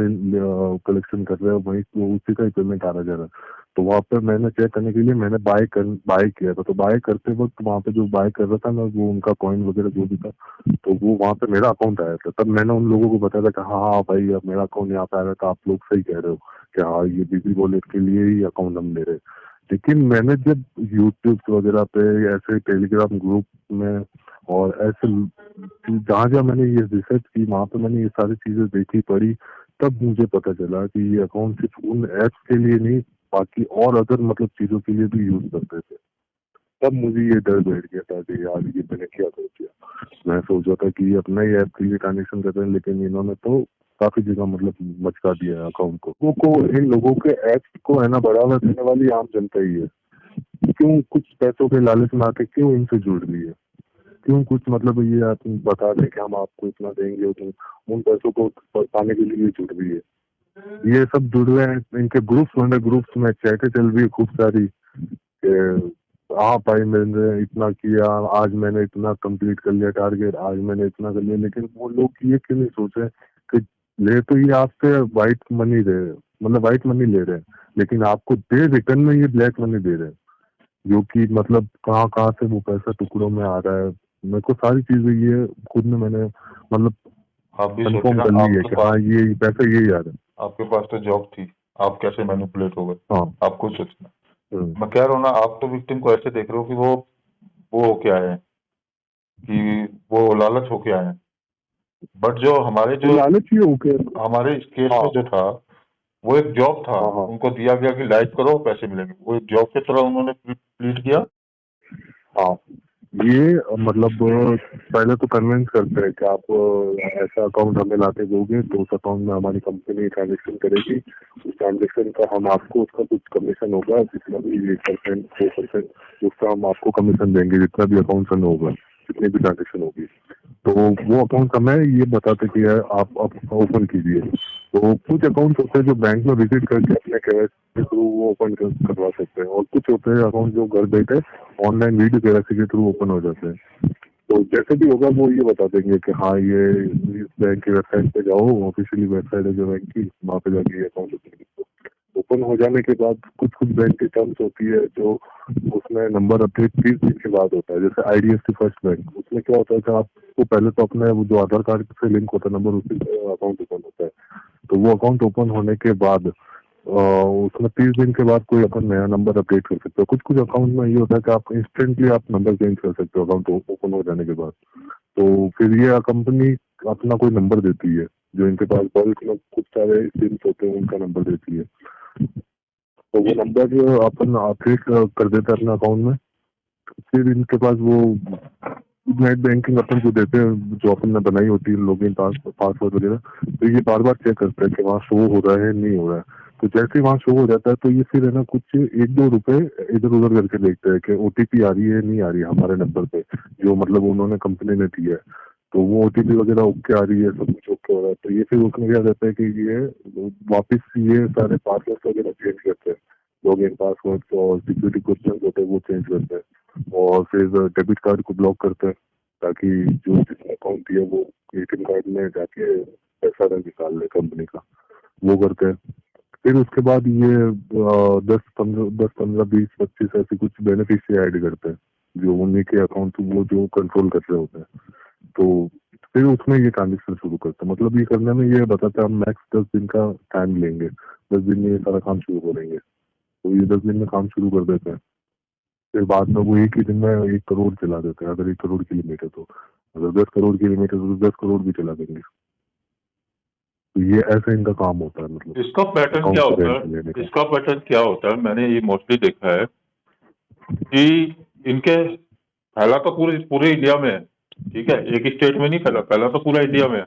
कलेक्शन कर रहे हैं, वही उसी का ही पेमेंट आ रहा जा रहा है। तो वहाँ पे मैंने चेक करने के लिए मैंने बाय किया था, तो बाय करते वक्त वहाँ पे जो बाय कर रहा था ना, वो उनका कॉइन वगैरह जो भी था, तो वो वहाँ पे मेरा अकाउंट आया था। तब मैंने उन लोगों को बताया था कि हाँ हाँ भाई, अब मेरा अकाउंट यहाँ पे आया था, आप लोग सही कह रहे हो कि हाँ ये बीबी वॉलेट के लिए ही अकाउंट हम ले रहे हैं। लेकिन मैंने जब यूट्यूब वगैरह पे, ऐसे टेलीग्राम ग्रुप में, और ऐसे जहाँ जहाँ मैंने ये रिसर्च की, वहाँ पे मैंने ये सारी चीजें देखी पढ़ी, तब मुझे पता चला कि ये अकाउंट सिर्फ उन एप्स के लिए नहीं, बाकी और अदर मतलब चीजों के लिए भी यूज करते थे। तब मुझे ये डर बैठ गया था कि यार ये मैंने क्या कर दिया। मैं सोचा था कि ये अपना ही ऐप के लिए ट्रांजेक्शन कर रहे हैं, लेकिन इन्होंने तो काफी जगह मतलब मचका दिया है अकाउंट को इन लोगों के ऐप्स को है ना बढ़ावा देने वाली आम जनता ही है। क्यों कुछ पैसों के लालच में आके क्यों इनसे जुड़ रही है? क्यों कुछ मतलब ये आप बता दें कि हम आपको इतना देंगे, तो उन पैसों को पाने के लिए जुड़ रही है। ये सब जुड़ रहे हैं, इनके ग्रुप्स में चैटें चल रही है खूब सारी कि हाँ भाई मैंने इतना किया, आज मैंने इतना कंप्लीट कर लिया टारगेट, आज मैंने इतना कर लिया। लेकिन वो लोग ये क्यों नहीं सोच रहे कि ले तो ये आपसे वाइट मनी दे रहे हैं, मतलब वाइट मनी ले रहे हैं, लेकिन आपको दे रिटर्न में ये ब्लैक मनी दे रहे हैं, जो कि मतलब कहाँ कहाँ से वो पैसा टुकड़ों में आ रहा है। मेरे को सारी चीजें ये खुद में मैंने मतलब आप भी सोचिए कंफर्म ना, कर ली है आपके कि पास हाँ ये पैसा यही आ रहा है। आपके पास तो जॉब थी, आप कैसे मैनिपुलेट हो गए? हाँ। आप खुद सोचना। मैं कह रहा हूँ ना, आप तो विक्टिम को ऐसे देख रहे हो कि वो हो क्या है, कि वो लालच हो क्या है। बट जो हमारे वो लालच ही हो गया। हमारे इस केस हाँ। में जो था, वो एक जॉब था, हाँ हाँ उनको दिया गया कि लाइक करो पैसे मिलेंगे, वो एक जॉब की तरह उन्होंने ट्रीट किया। हाँ। ये मतलब पहले तो कन्विंस करते हैं कि आप ऐसा अकाउंट हमें लाके दोगे तो उस अकाउंट में हमारी कंपनी ट्रांजेक्शन करेगी, उस ट्रांजेक्शन का हम आपको उसका कुछ कमीशन होगा, जितना भी 1% 2%, उसका हम आपको कमीशन देंगे जितना भी अकाउंट रन होगा, जितनी भी ट्रांजेक्शन होगी। तो वो अकाउंट हमें ये बताते कि आप ओपन कीजिए। तो कुछ अकाउंट होते हैं जो बैंक में विजिट करके अपने केवाईसी के थ्रू वो ओपन करवा सकते हैं, और कुछ होते हैं अकाउंट जो घर बैठे ऑनलाइन वीडियो केवाईसी के थ्रू ओपन हो जाते हैं। तो जैसे भी होगा वो ये बता देंगे कि हाँ ये इस बैंक की वेबसाइट पे जाओ, ऑफिशियली वेबसाइट है जो बैंक की, वहाँ पे जाके ये अकाउंट ओपन हो जाने के बाद कुछ कुछ बैंक की टर्म्स होती है जो उसमें नंबर अपडेट 30 दिन के बाद होता है। जैसे IDFC फर्स्ट बैंक, उसमें क्या होता है कि आपको पहले तो अपने वो जो आधार कार्ड से लिंक होता है नंबर, उसी से अकाउंट ओपन होता है। तो वो अकाउंट ओपन होने के बाद उसमें 30 दिन के बाद कोई अपन नया नंबर अपडेट कर सकते हो। कुछ कुछ अकाउंट में ये होता है कि आप इंस्टेंटली आप नंबर चेंज कर सकते हो अकाउंट ओपन हो जाने के बाद। तो फिर ये कंपनी अपना कोई नंबर देती है, जो इनके पास बल्क में कुछ सारे सिम्स होते हैं उनका नंबर देती है। तो वो नंबर जो अपन अपडेट कर देते हैं अपने अकाउंट में, फिर इनके पास वो नेट बैंकिंग अपन जो देते हैं, जो अपन ने बनाई होती है लॉगिन पासवर्ड वगैरह, तो ये बार बार चेक करते हैं कि वहाँ शो हो रहा है नहीं हो रहा है। तो जैसे ही वहाँ शो हो जाता है तो ये फिर है ना कुछ 1-2 रुपए इधर उधर करके देखते हैं कि OTP आ रही है नहीं आ रही है हमारे नंबर पे, जो मतलब उन्होंने कंपनी ने दिया है। तो वो OTP वगैरह ओके आ रही है, सब कुछ ओके हो रहा है, तो ये फिर उसमें क्या रहता है कि ये वापस ये सारे पासवर्ड वगैरह चेंज करते हैं, लॉगिन पासवर्ड और सिक्योरिटी क्वेश्चन होते हैं वो चेंज करते हैं, और फिर डेबिट कार्ड को ब्लॉक करते हैं ताकि जो जिसने अकाउंट दिया वो ATM कार्ड में जाके पैसा ना निकाल ले कंपनी का, वो करते हैं। फिर उसके बाद ये 10 15 20 25 ऐसे कुछ बेनिफिशियरी ऐड करते हैं जो उन्हीं के अकाउंट वो जो कंट्रोल कर रहे होते हैं। तो फिर उसमें ये ट्रांजेक्शन शुरू करते हैं। मतलब ये करने में ये बताते हैं हम मैक्स 10 दिन का टाइम लेंगे, 10 दिन में ये सारा काम शुरू करेंगे। तो ये 10 दिन में काम शुरू कर देते हैं, फिर बाद में वो एक ही दिन में 1 करोड़ चला देते हैं। अगर 1 करोड़ की लिमिट है तो, अगर 10 करोड़ की लिमिट है तो 10 करोड़ भी चला देंगे। तो ये ऐसा इनका काम होता है, मतलब इसका पैटर्न क्या अकाउंट से होता बैंक लेने है, का। इसका पैटर्न क्या होता है, मैंने ये मोस्टली देखा है कि इनके फैला तो पूरे इंडिया में है, ठीक है, एक स्टेट में नहीं फैला, फैला तो पूरा इंडिया में है।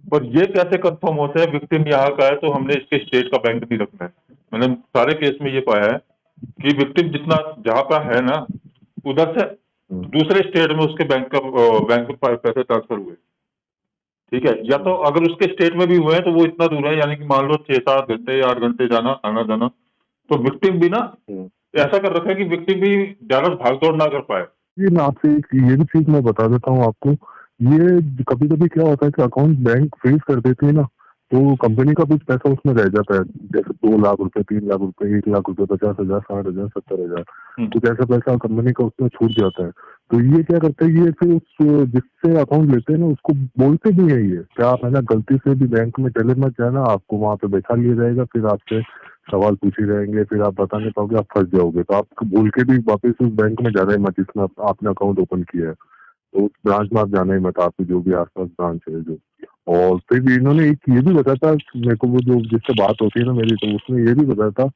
पर ये कैसे कंफर्म होता है विक्टिम यहाँ का है तो हमने इसके स्टेट का बैंक नहीं रखना है। मैंने सारे केस में ये पाया है कि विक्टिम जितना जहाँ का है ना, उधर से दूसरे स्टेट में उसके बैंक में पैसे ट्रांसफर हुए, ठीक है, या तो अगर उसके स्टेट में भी हुए हैं तो वो इतना दूर है, यानी कि मान लो 6-7 घंटे 8 घंटे जाना आना जाना, तो विक्टिम भी ना ऐसा कर रखा है कि विक्टिम भी ज्यादा भाग दौड़ ना कर पाए। ये मैं आपसे एक ये भी चीज मैं बता देता हूँ आपको। ये कभी कभी क्या होता है कि अकाउंट बैंक फ्रीज कर देती है ना, तो कंपनी का कुछ पैसा उसमें रह जाता है, जैसे 2 लाख रुपए 3 लाख रुपए 1 लाख रुपए 50,000 60,000 70,000, कुछ ऐसा पैसा कंपनी का उसमें छूट जाता है। तो ये क्या करते हैं, ये फिर उस जिससे अकाउंट लेते हैं ना उसको बोलते भी है ये क्या आप है ना गलती से भी बैंक में चले मत जाना, आपको वहां पे बैठा लिया जाएगा, फिर आपसे सवाल पूछे जाएंगे, फिर आप बता नहीं पाओगे, आप फंस जाओगे। तो आप भूल के भी वापस उस बैंक में जाना ही मत जिसमें आपने अकाउंट ओपन किया है। तो उस ब्रांच में आप जाना ही मत, आपकी जो भी आसपास ब्रांच है जो। और फिर भी इन्होंने एक ये भी बताया था मेरे को, वो जो जिससे बात होती है ना मेरी, तो उसने ये भी बताया था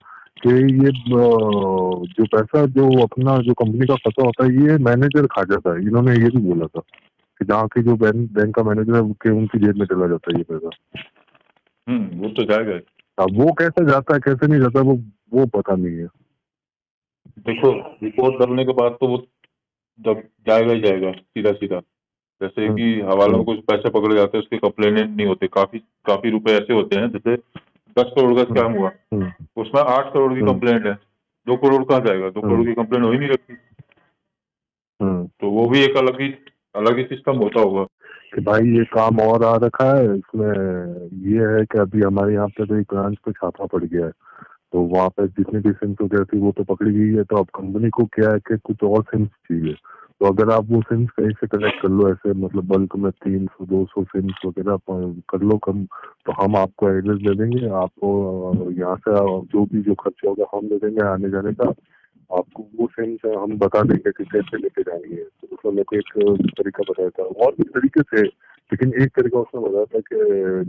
कि ये जो पैसा जो अपना जो कंपनी का फंसा होता है ये मैनेजर खा जाता है। इन्होंने ये भी बोला था कि जहाँ की जो बैंक का मैनेजर है उनकी जेब में चला जाता है ये पैसा। वो तो जाएगा ही। अब वो कैसे जाता है कैसे नहीं जाता वो पता नहीं है। देखो, रिपोर्ट करने के बाद तो वो जब जाएगा ही जाएगा सीधा सीधा। जैसे हम्म, कि हवाला में हम्म, कुछ पैसे पकड़े जाते हैं, उसके कंप्लेनेंट नहीं होते, काफी काफी रुपए ऐसे होते हैं, जैसे 10 करोड़ का हम्म, स्कैम हुआ, हम्म, उसमें 8 करोड़ की हम्म, कंप्लेंट है, 2 करोड़ कहाँ जाएगा, 2 करोड़ हम्म, की कंप्लेंट हो ही नहीं रखी। हम्म। तो वो भी एक अलग ही सिस्टम होता होगा। कि भाई ये काम और आ रखा है इसमें, ये है कि अभी हमारे यहाँ पे तो एक ब्रांच पे छापा पड़ गया है, तो वहाँ पे जितनी भी सिम्स वगैरह थी वो तो पकड़ी गई है। तो अब कंपनी को क्या है कि कुछ और सिम्स चाहिए। तो अगर आप वो सिम्स कहीं से कलेक्ट कर लो ऐसे, मतलब बल्क में 300 200 सिम्स वगैरह कर लो कम, तो हम आपको एड्रेस दे देंगे, आपको यहाँ से जो भी जो खर्चा होगा हम दे देंगे आने जाने का। आपको वो सिम्स हम बता देंगे कि कैसे लेके जाएंगे। तो उसमें मेरे को एक तरीका बताया था, और भी तरीके थे लेकिन एक तरीका उसने बताया था कि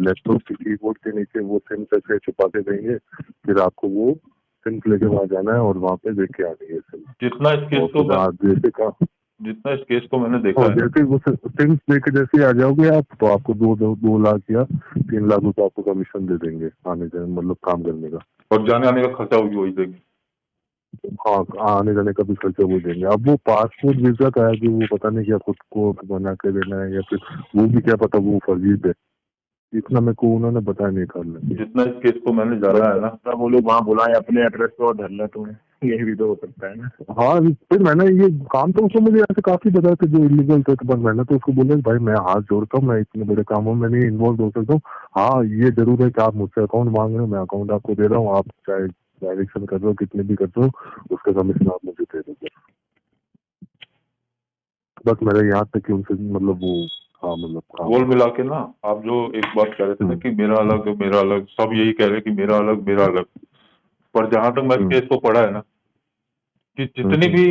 लैपटॉप के कीबोर्ड के नीचे वो सिम ऐसे छुपा के देंगे, फिर आपको वो सिम लेके वहां जाना है और वहां पे देख के आनी है सिम। जितना इस केस और को फिर आप जैसे का जितना इस केस को मैंने देखा और है, जैसे वो सिम लेके जैसे ही आ जाओगे आप, तो आपको 2 लाख या 3 लाख रुपए आपको कमीशन दे देंगे आने जाने, मतलब काम करने का। और जाने आने का खर्चा भी वही देंगे। हाँ, आने जाने का भी खर्चा वो देंगे। अब वो पासपोर्ट वीजा का है कि वो पता नहीं क्या खुद को बना के देना है, या फिर वो भी क्या पता वो फर्जी है, इतना मेरे को उन्होंने बताया नहीं कर लगे। जितना इस केस को मैंने जाना है ना, वो लोग वहाँ बुलाए अपने एड्रेस पे और धर ले तुम्हें, यही भी तो हो सकता है ना। हाँ, फिर मैंने ये काम तो उसको मुझे ऐसे काफी बताया था जो इलीगल थे, तो बस मैंने तो उसको बोला कि भाई मैं हाथ जोड़ता हूँ, मैं इतने बड़े कामों में नहीं इन्वॉल्व हो सकता हूँ। हाँ, ये जरूर है कि आप मुझसे अकाउंट मांग रहे हो, मैं अकाउंट आपको दे रहा हूँ, आप चाहे डायरेक्शन कर रहे हो कितने भी कर रहे हो, उसका कमीशन आप मुझे दे दो। बस मेरा यहाँ तक कि उनसे मतलब वो, हाँ मतलब काम। गोल मिला के ना, आप जो एक बात कह रहे थे ना कि मेरा अलग, सब यही कह रहे हैं कि मेरा अलग, पर जहां तक मैं इस केस को पढ़ा है ना, कि जितनी भी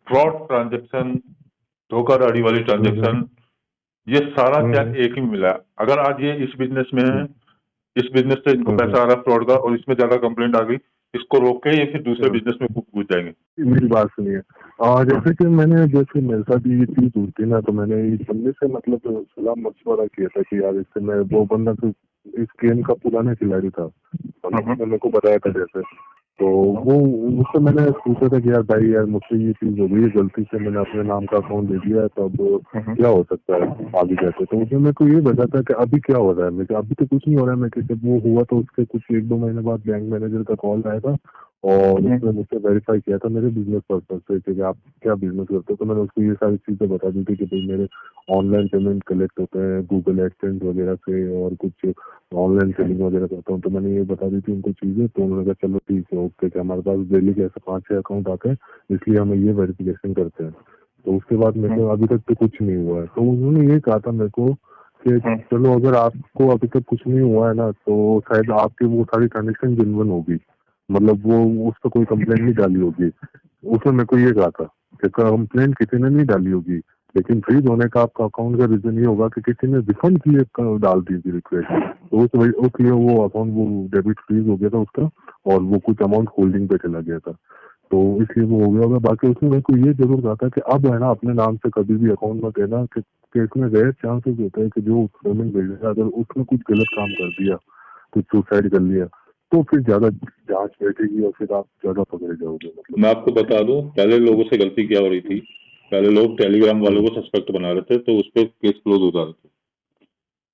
फ्रॉड ट्रांजेक्शन, धोखाधड़ी वाली ट्रांजेक्शन, ये सारा चैन एक ही में मिला है। अगर आज ये इस बिजनेस में है, इस बिजनेस से इनको पैसा आ रहा है फ्रॉड का, और इसमें ज्यादा कंप्लेंट आ गई, इसको रोक के ये फिर दूसरे बिजनेस में घुस जाएंगे। मेरी बात सुनिए, और जैसे कि मैंने, जैसे मेरे साथ ये चीज हुई थी ना, तो मैंने इस बंदे से मतलब सलाह मशवरा किया था कि यार इससे मैं, वो बंदा तो इस गेम का पुराना खिलाड़ी था, मतलब उसने मेरे को बताया था जैसे, तो वो उससे मैंने पूछा था कि यार भाई यार मुझसे ये चीज हो गई है, गलती से मैंने अपने नाम का अकाउंट दे दिया है, तो अब क्या हो सकता है आगे जाके। तो उसने मेरे को ये बताया था कि अभी क्या हो रहा है। मैं कहा, अभी तो कुछ नहीं हो रहा है। मैं जब वो हुआ तो उसके कुछ 1-2 महीने बाद बैंक मैनेजर का कॉल आया था, और उसने मुझसे वेरीफाई किया था मेरे बिजनेस पर्पज से कि आप क्या बिजनेस करते हो। तो मैंने उसको ये सारी चीजें बता दी थी कि भाई मेरे ऑनलाइन पेमेंट कलेक्ट होते हैं गूगल एडसेंस वगैरह से, और कुछ ऑनलाइन सेलिंग वगैरह करता हूँ। तो मैंने ये बता दी थी उनको चीजें, तो उन्होंने कहा चलो ठीक है, ओके, कि हमारे पास डेली के ऐसे 5-6 अकाउंट आते हैं, इसलिए हम ये वेरिफिकेशन करते हैं। तो उसके बाद मेरे को अभी तक तो कुछ नहीं हुआ है। तो उन्होंने ये कहा था मेरे को कि चलो अगर आपको अभी तक कुछ नहीं हुआ है ना, तो शायद आपकी वो सारी ट्रांजेक्शन जेन्युइन होगी, मतलब वो उस पर कोई कंप्लेंट नहीं डाली होगी। उसने मेरे को ये कहा था कि कंप्लेंट किसी ने नहीं डाली होगी, लेकिन फ्रीज होने का आपका अकाउंट का रीजन ये होगा कि किसी ने रिफंड के लिए डाल दी थी रिक्वेस्ट, तो उसलिए वो अकाउंट, वो डेबिट फ्रीज हो गया था उसका, और वो कुछ अमाउंट होल्डिंग पे चला गया था, तो इसलिए वो हो गया होगा। बाकी उसने मेरे को ये जरूर कहा था कि अब है ना अपने नाम से कभी भी अकाउंट में देना, कि इसमें रेयर चांसेस होते हैं कि जो पेमेंट भेजेगा अगर उसने कुछ गलत काम कर दिया, कुछ सुसाइड कर लिया, तो फिर ज्यादा जांच बैठेगी और फिर आप ज्यादा पकड़े जाओगे। मतलब मैं आपको बता दूं, पहले लोगों से गलती क्या हो रही थी, पहले लोग टेलीग्राम वालों को सस्पेक्ट बना रहे थे, तो उस पर केस क्लोज हो जाते थे।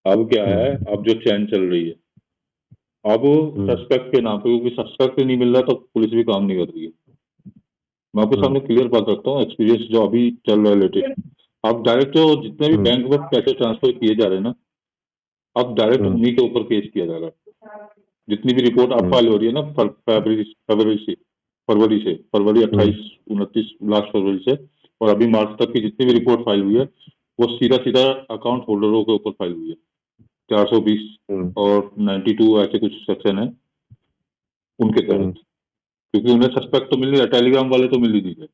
अब क्या है, अब जो चैन चल रही है, अब सस्पेक्ट के नाम पे, क्योंकि सस्पेक्ट नहीं मिल रहा तो पुलिस भी काम नहीं कर रही है। मैं आपके सामने क्लियर बात रखता हूँ, एक्सपीरियंस जो अभी चल रहा है लेटेस्ट। अब डायरेक्ट जो जितने भी बैंक में पैसे ट्रांसफर किए जा रहे हैं ना, अब डायरेक्ट उन्हीं के ऊपर केस किया जा रहा है। जितनी भी रिपोर्ट अब फाइल हो रही है ना, फरवरी 28-29 लास्ट फरवरी से, और अभी मार्च तक की जितनी भी रिपोर्ट फाइल हुई है, वो सीधा सीधा अकाउंट होल्डरों के ऊपर फाइल हुई है। 420 और 92 ऐसे कुछ सेक्शन है उनके तहत, क्योंकि उन्हें सस्पेक्ट तो मिल नहीं रहा, टेलीग्राम वाले तो मिल ही नहीं रहे।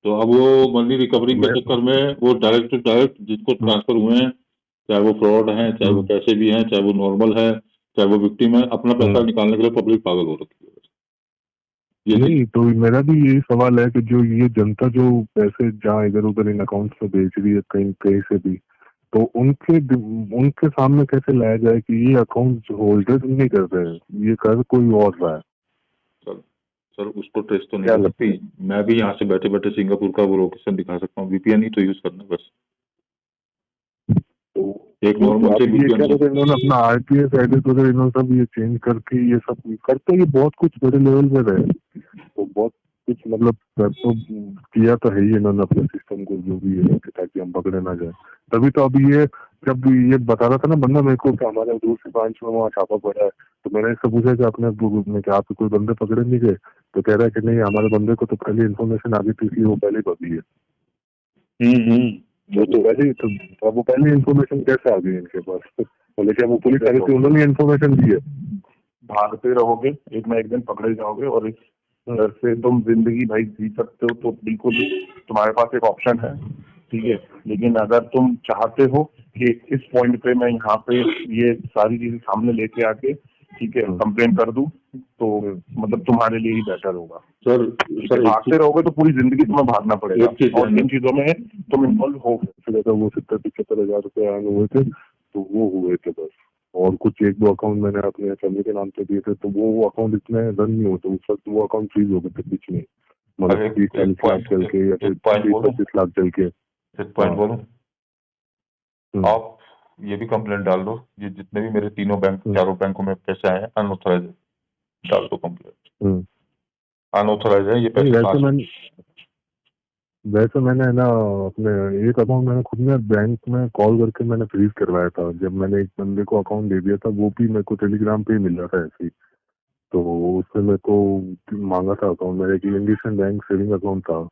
तो अब वो मनी रिकवरी के चक्कर में वो डायरेक्ट जिसको ट्रांसफर हुए हैं, चाहे वो फ्रॉड है, चाहे वो कैसे भी हैं, चाहे वो नॉर्मल है, चाहे वो विक्टिम है, अपना पैसा निकालने के लिए पब्लिक पागल हो रखी है। ये नहीं, तो मेरा भी यही सवाल है कि जो ये जनता जो पैसे जहाँ इधर उधर इन अकाउंट में भेज रही है कहीं कहीं से भी, तो उनके सामने कैसे लाया जाए कि ये अकाउंट होल्डर नहीं कर रहे हैं, ये कर कोई और रहा है। सर उसको ट्रेस तो नहीं कर सकती। मैं भी यहाँ से बैठे बैठे सिंगापुर का वो लोकेशन दिखा सकता हूँ, वीपीएन ही तो यूज करना बस। तो एक नॉर्मल से ये क्या कहते हैं, इन्होंने अपना आरटीएस एड्रेस वगैरह इन्होंने सब ये चेंज करके ये सब करते, ये बहुत कुछ बड़े लेवल पे रहे, तो बहुत कुछ मतलब तो किया तो है ही इन्होंने अपने सिस्टम को जो भी है, ताकि हम पकड़े ना जाए। तभी तो अभी ये जब ये बता रहा था ना बंदा मेरे को कि हमारे दूसरी ब्रांच में वहाँ छापा पड़ा है, तो मैंने इससे पूछा कि अपने ग्रुप में क्या आपके कोई बंदे पकड़े नहीं गए, तो कह रहा है कि नहीं हमारे बंदे को तो पहले इन्फॉर्मेशन आ गई थी, इसलिए वो पहले पकड़ी है। वो तो वैसे ही तो वो पहले इन्फॉर्मेशन कैसे आ गई इनके पास, तो लेकिन वो पुलिस आई थी, उन्होंने इन्फॉर्मेशन दी है। भागते रहोगे, एक ना एक दिन पकड़े जाओगे, और इस डर से तुम जिंदगी भाई जी सकते हो, तो बिल्कुल तुम्हारे पास एक ऑप्शन है ठीक है। लेकिन अगर तुम चाहते हो कि इस पॉइंट पे मैं यहाँ पे ये सारी चीजें सामने लेके आके, ठीक है, कंप्लेन कर दूं, तो मतलब तुम्हारे लिए ही बेटर होगा। सर सर भागते रहोगे तो पूरी जिंदगी तुम्हें भागना पड़ेगा, एक चीज और इन चीजों में तुम इन्वॉल्व हो। वो 70-75 हज़ार रुपए आने हुए थे, तो वो हुए थे बस। और कुछ 1-2 अकाउंट मैंने अपने फैमिली के नाम पे दिए थे, तो वो अकाउंट इतने रन नहीं होते उस वक्त, वो अकाउंट फ्रीज हो गए थे बीच में, मतलब 30-40 लाख चल के या फिर 20-25 लाख चल के। एक पॉइंट बोलूं, हम्म, आप ये भी कंप्लेंट डाल दो, ये जितने भी मेरे तीनों बैंक, चारों बैंकों में पैसे आए हैं अनऑथराइज, डाल दो कंप्लेंट। अनऑथराइज है ये नहीं, पैसे। वैसे मैंने ना अपने एक अकाउंट मैंने खुद में बैंक में कॉल करके मैंने फ्रीज करवाया था। जब मैंने एक बंदे को अकाउंट दे दिया था, वो भी मेरे को टेलीग्राम पे ही मिल रहा था ऐसे ही, तो उसने मेरे को मांगा था अकाउंट। मेरा एक इंडियन बैंक सेविंग अकाउंट था,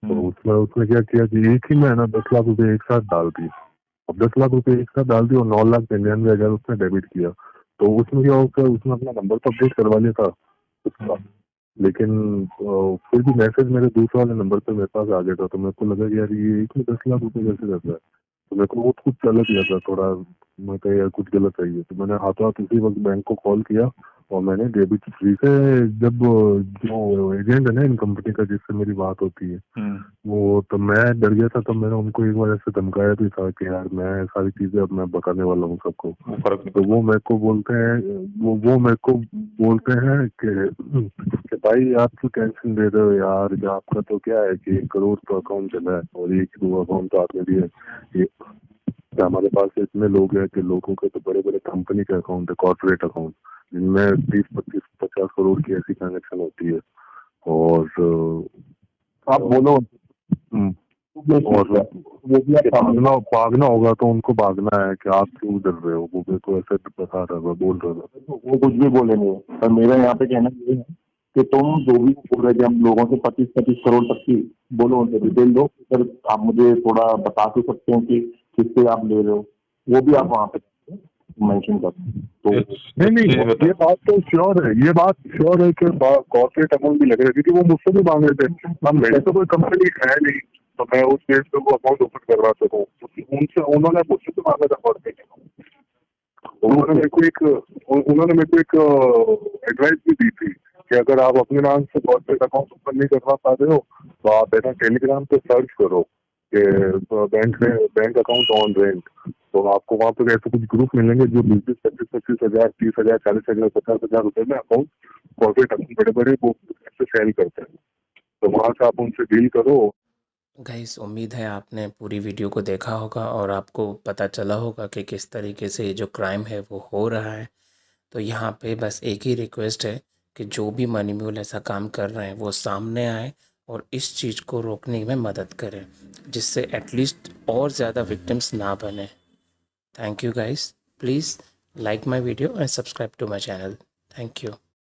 तो उसमें उसने क्या किया कि एक ही में ना 10 लाख रुपए एक साथ डाल दी। अब 10 लाख रुपए एक साथ डाल दी और 9,99,000 उसने डेबिट किया। तो उसमें क्या होता है, उसने अपना नंबर तो अपडेट करवा लिया था उसका, लेकिन फिर भी मैसेज मेरे दूसरे वाले नंबर पे मेरे पास आ गया था। तो मेरे को लगा कि यार ये एक में 10 लाख रुपए कैसे करता है, तो मेरे को वो कुछ गलत लगा थोड़ा। मैं कहा यार कुछ गलत है ये, तो मैंने हाथों हाथ उसी वक्त बैंक को कॉल किया और मैंने डेबिट फ्री से, जब जो एजेंट है ना इन कंपनी का जिससे मेरी बात होती है, वो तो मैं डर गया था। तो मैंने उनको एक बार ऐसे धमकाया भी था कि यार मैं सारी चीजें अब मैं बताने वाला हूँ सबको। तो वो मेरे को बोलते हैं, वो मेरे को बोलते हैं कि भाई आप क्यों टेंशन दे रहे हो यार, जो आपका तो क्या है कि 1 करोड़ तो अकाउंट चला है और 1-2 अकाउंट तो आपने दिए। ये हमारे पास इतने लोग हैं कि लोगों के तो बड़े बड़े कंपनी के अकाउंट है, कॉर्पोरेट अकाउंट, जिनमें 20-25-50 करोड़ की ऐसी ट्रांजेक्शन होती है। और आप बोलो, और भागना होगा तो उनको भागना है कि आप क्यों डर रहे हो, वो मेरे को ऐसे बता रहा था, बोल रहा था। वो कुछ भी बोलेंगे, पर मेरा यहाँ पे कहना ये है कि तुम जो भी बोल रहे थे हम लोगों से 25-25 करोड़ तक की, बोलो उनसे डिटेल दो। सर आप मुझे थोड़ा बता तो सकते हैं कि किससे आप ले रहे हो, वो भी आप वहाँ पे मेंशन कर। तो नहीं, ये बात तो श्योर है, ये बात श्योर है कि कॉर्पोरेट अकाउंट भी लग रहे थे, क्योंकि वो मुझसे भी मांग रहे थे। अब मेरे तो कोई कंपनी है नहीं तो मैं उस बेस पे वो अकाउंट ओपन करवा सकूँ, उनसे उन्होंने मुझसे तो मांगा था कॉर्पोरेट अकाउंट। उन्होंने मेरे को एक एडवाइस भी दी थी कि अगर आप अपने नाम से कॉर्पोरेट अकाउंट ओपन नहीं करवा पा रहे हो तो आप ऐसा टेलीग्राम पे सर्च करो कि बैंक अकाउंट ऑन रेंट, तो आपको वहाँ पे ऐसे कुछ ग्रुप मिलेंगे जो 20-25 हज़ार, 30,000, 40,000, 50,000 रुपए में अकाउंट, कॉर्पोरेट अकाउंट बड़े बड़े वो ऐसे सेल करते हैं, तो वहाँ से आप उनसे डील करो। गाइस, उम्मीद है आपने पूरी वीडियो को देखा होगा और आपको पता चला होगा कि किस तरीके से ये जो क्राइम है वो हो रहा है। तो यहाँ पे बस एक ही रिक्वेस्ट है कि जो भी मनी म्यूल ऐसा काम कर रहे हैं वो सामने आए और इस चीज़ को रोकने में मदद करें, जिससे एटलीस्ट और ज़्यादा विक्टिम्स ना बने। Thank you guys, please like my video and subscribe to my channel. Thank you.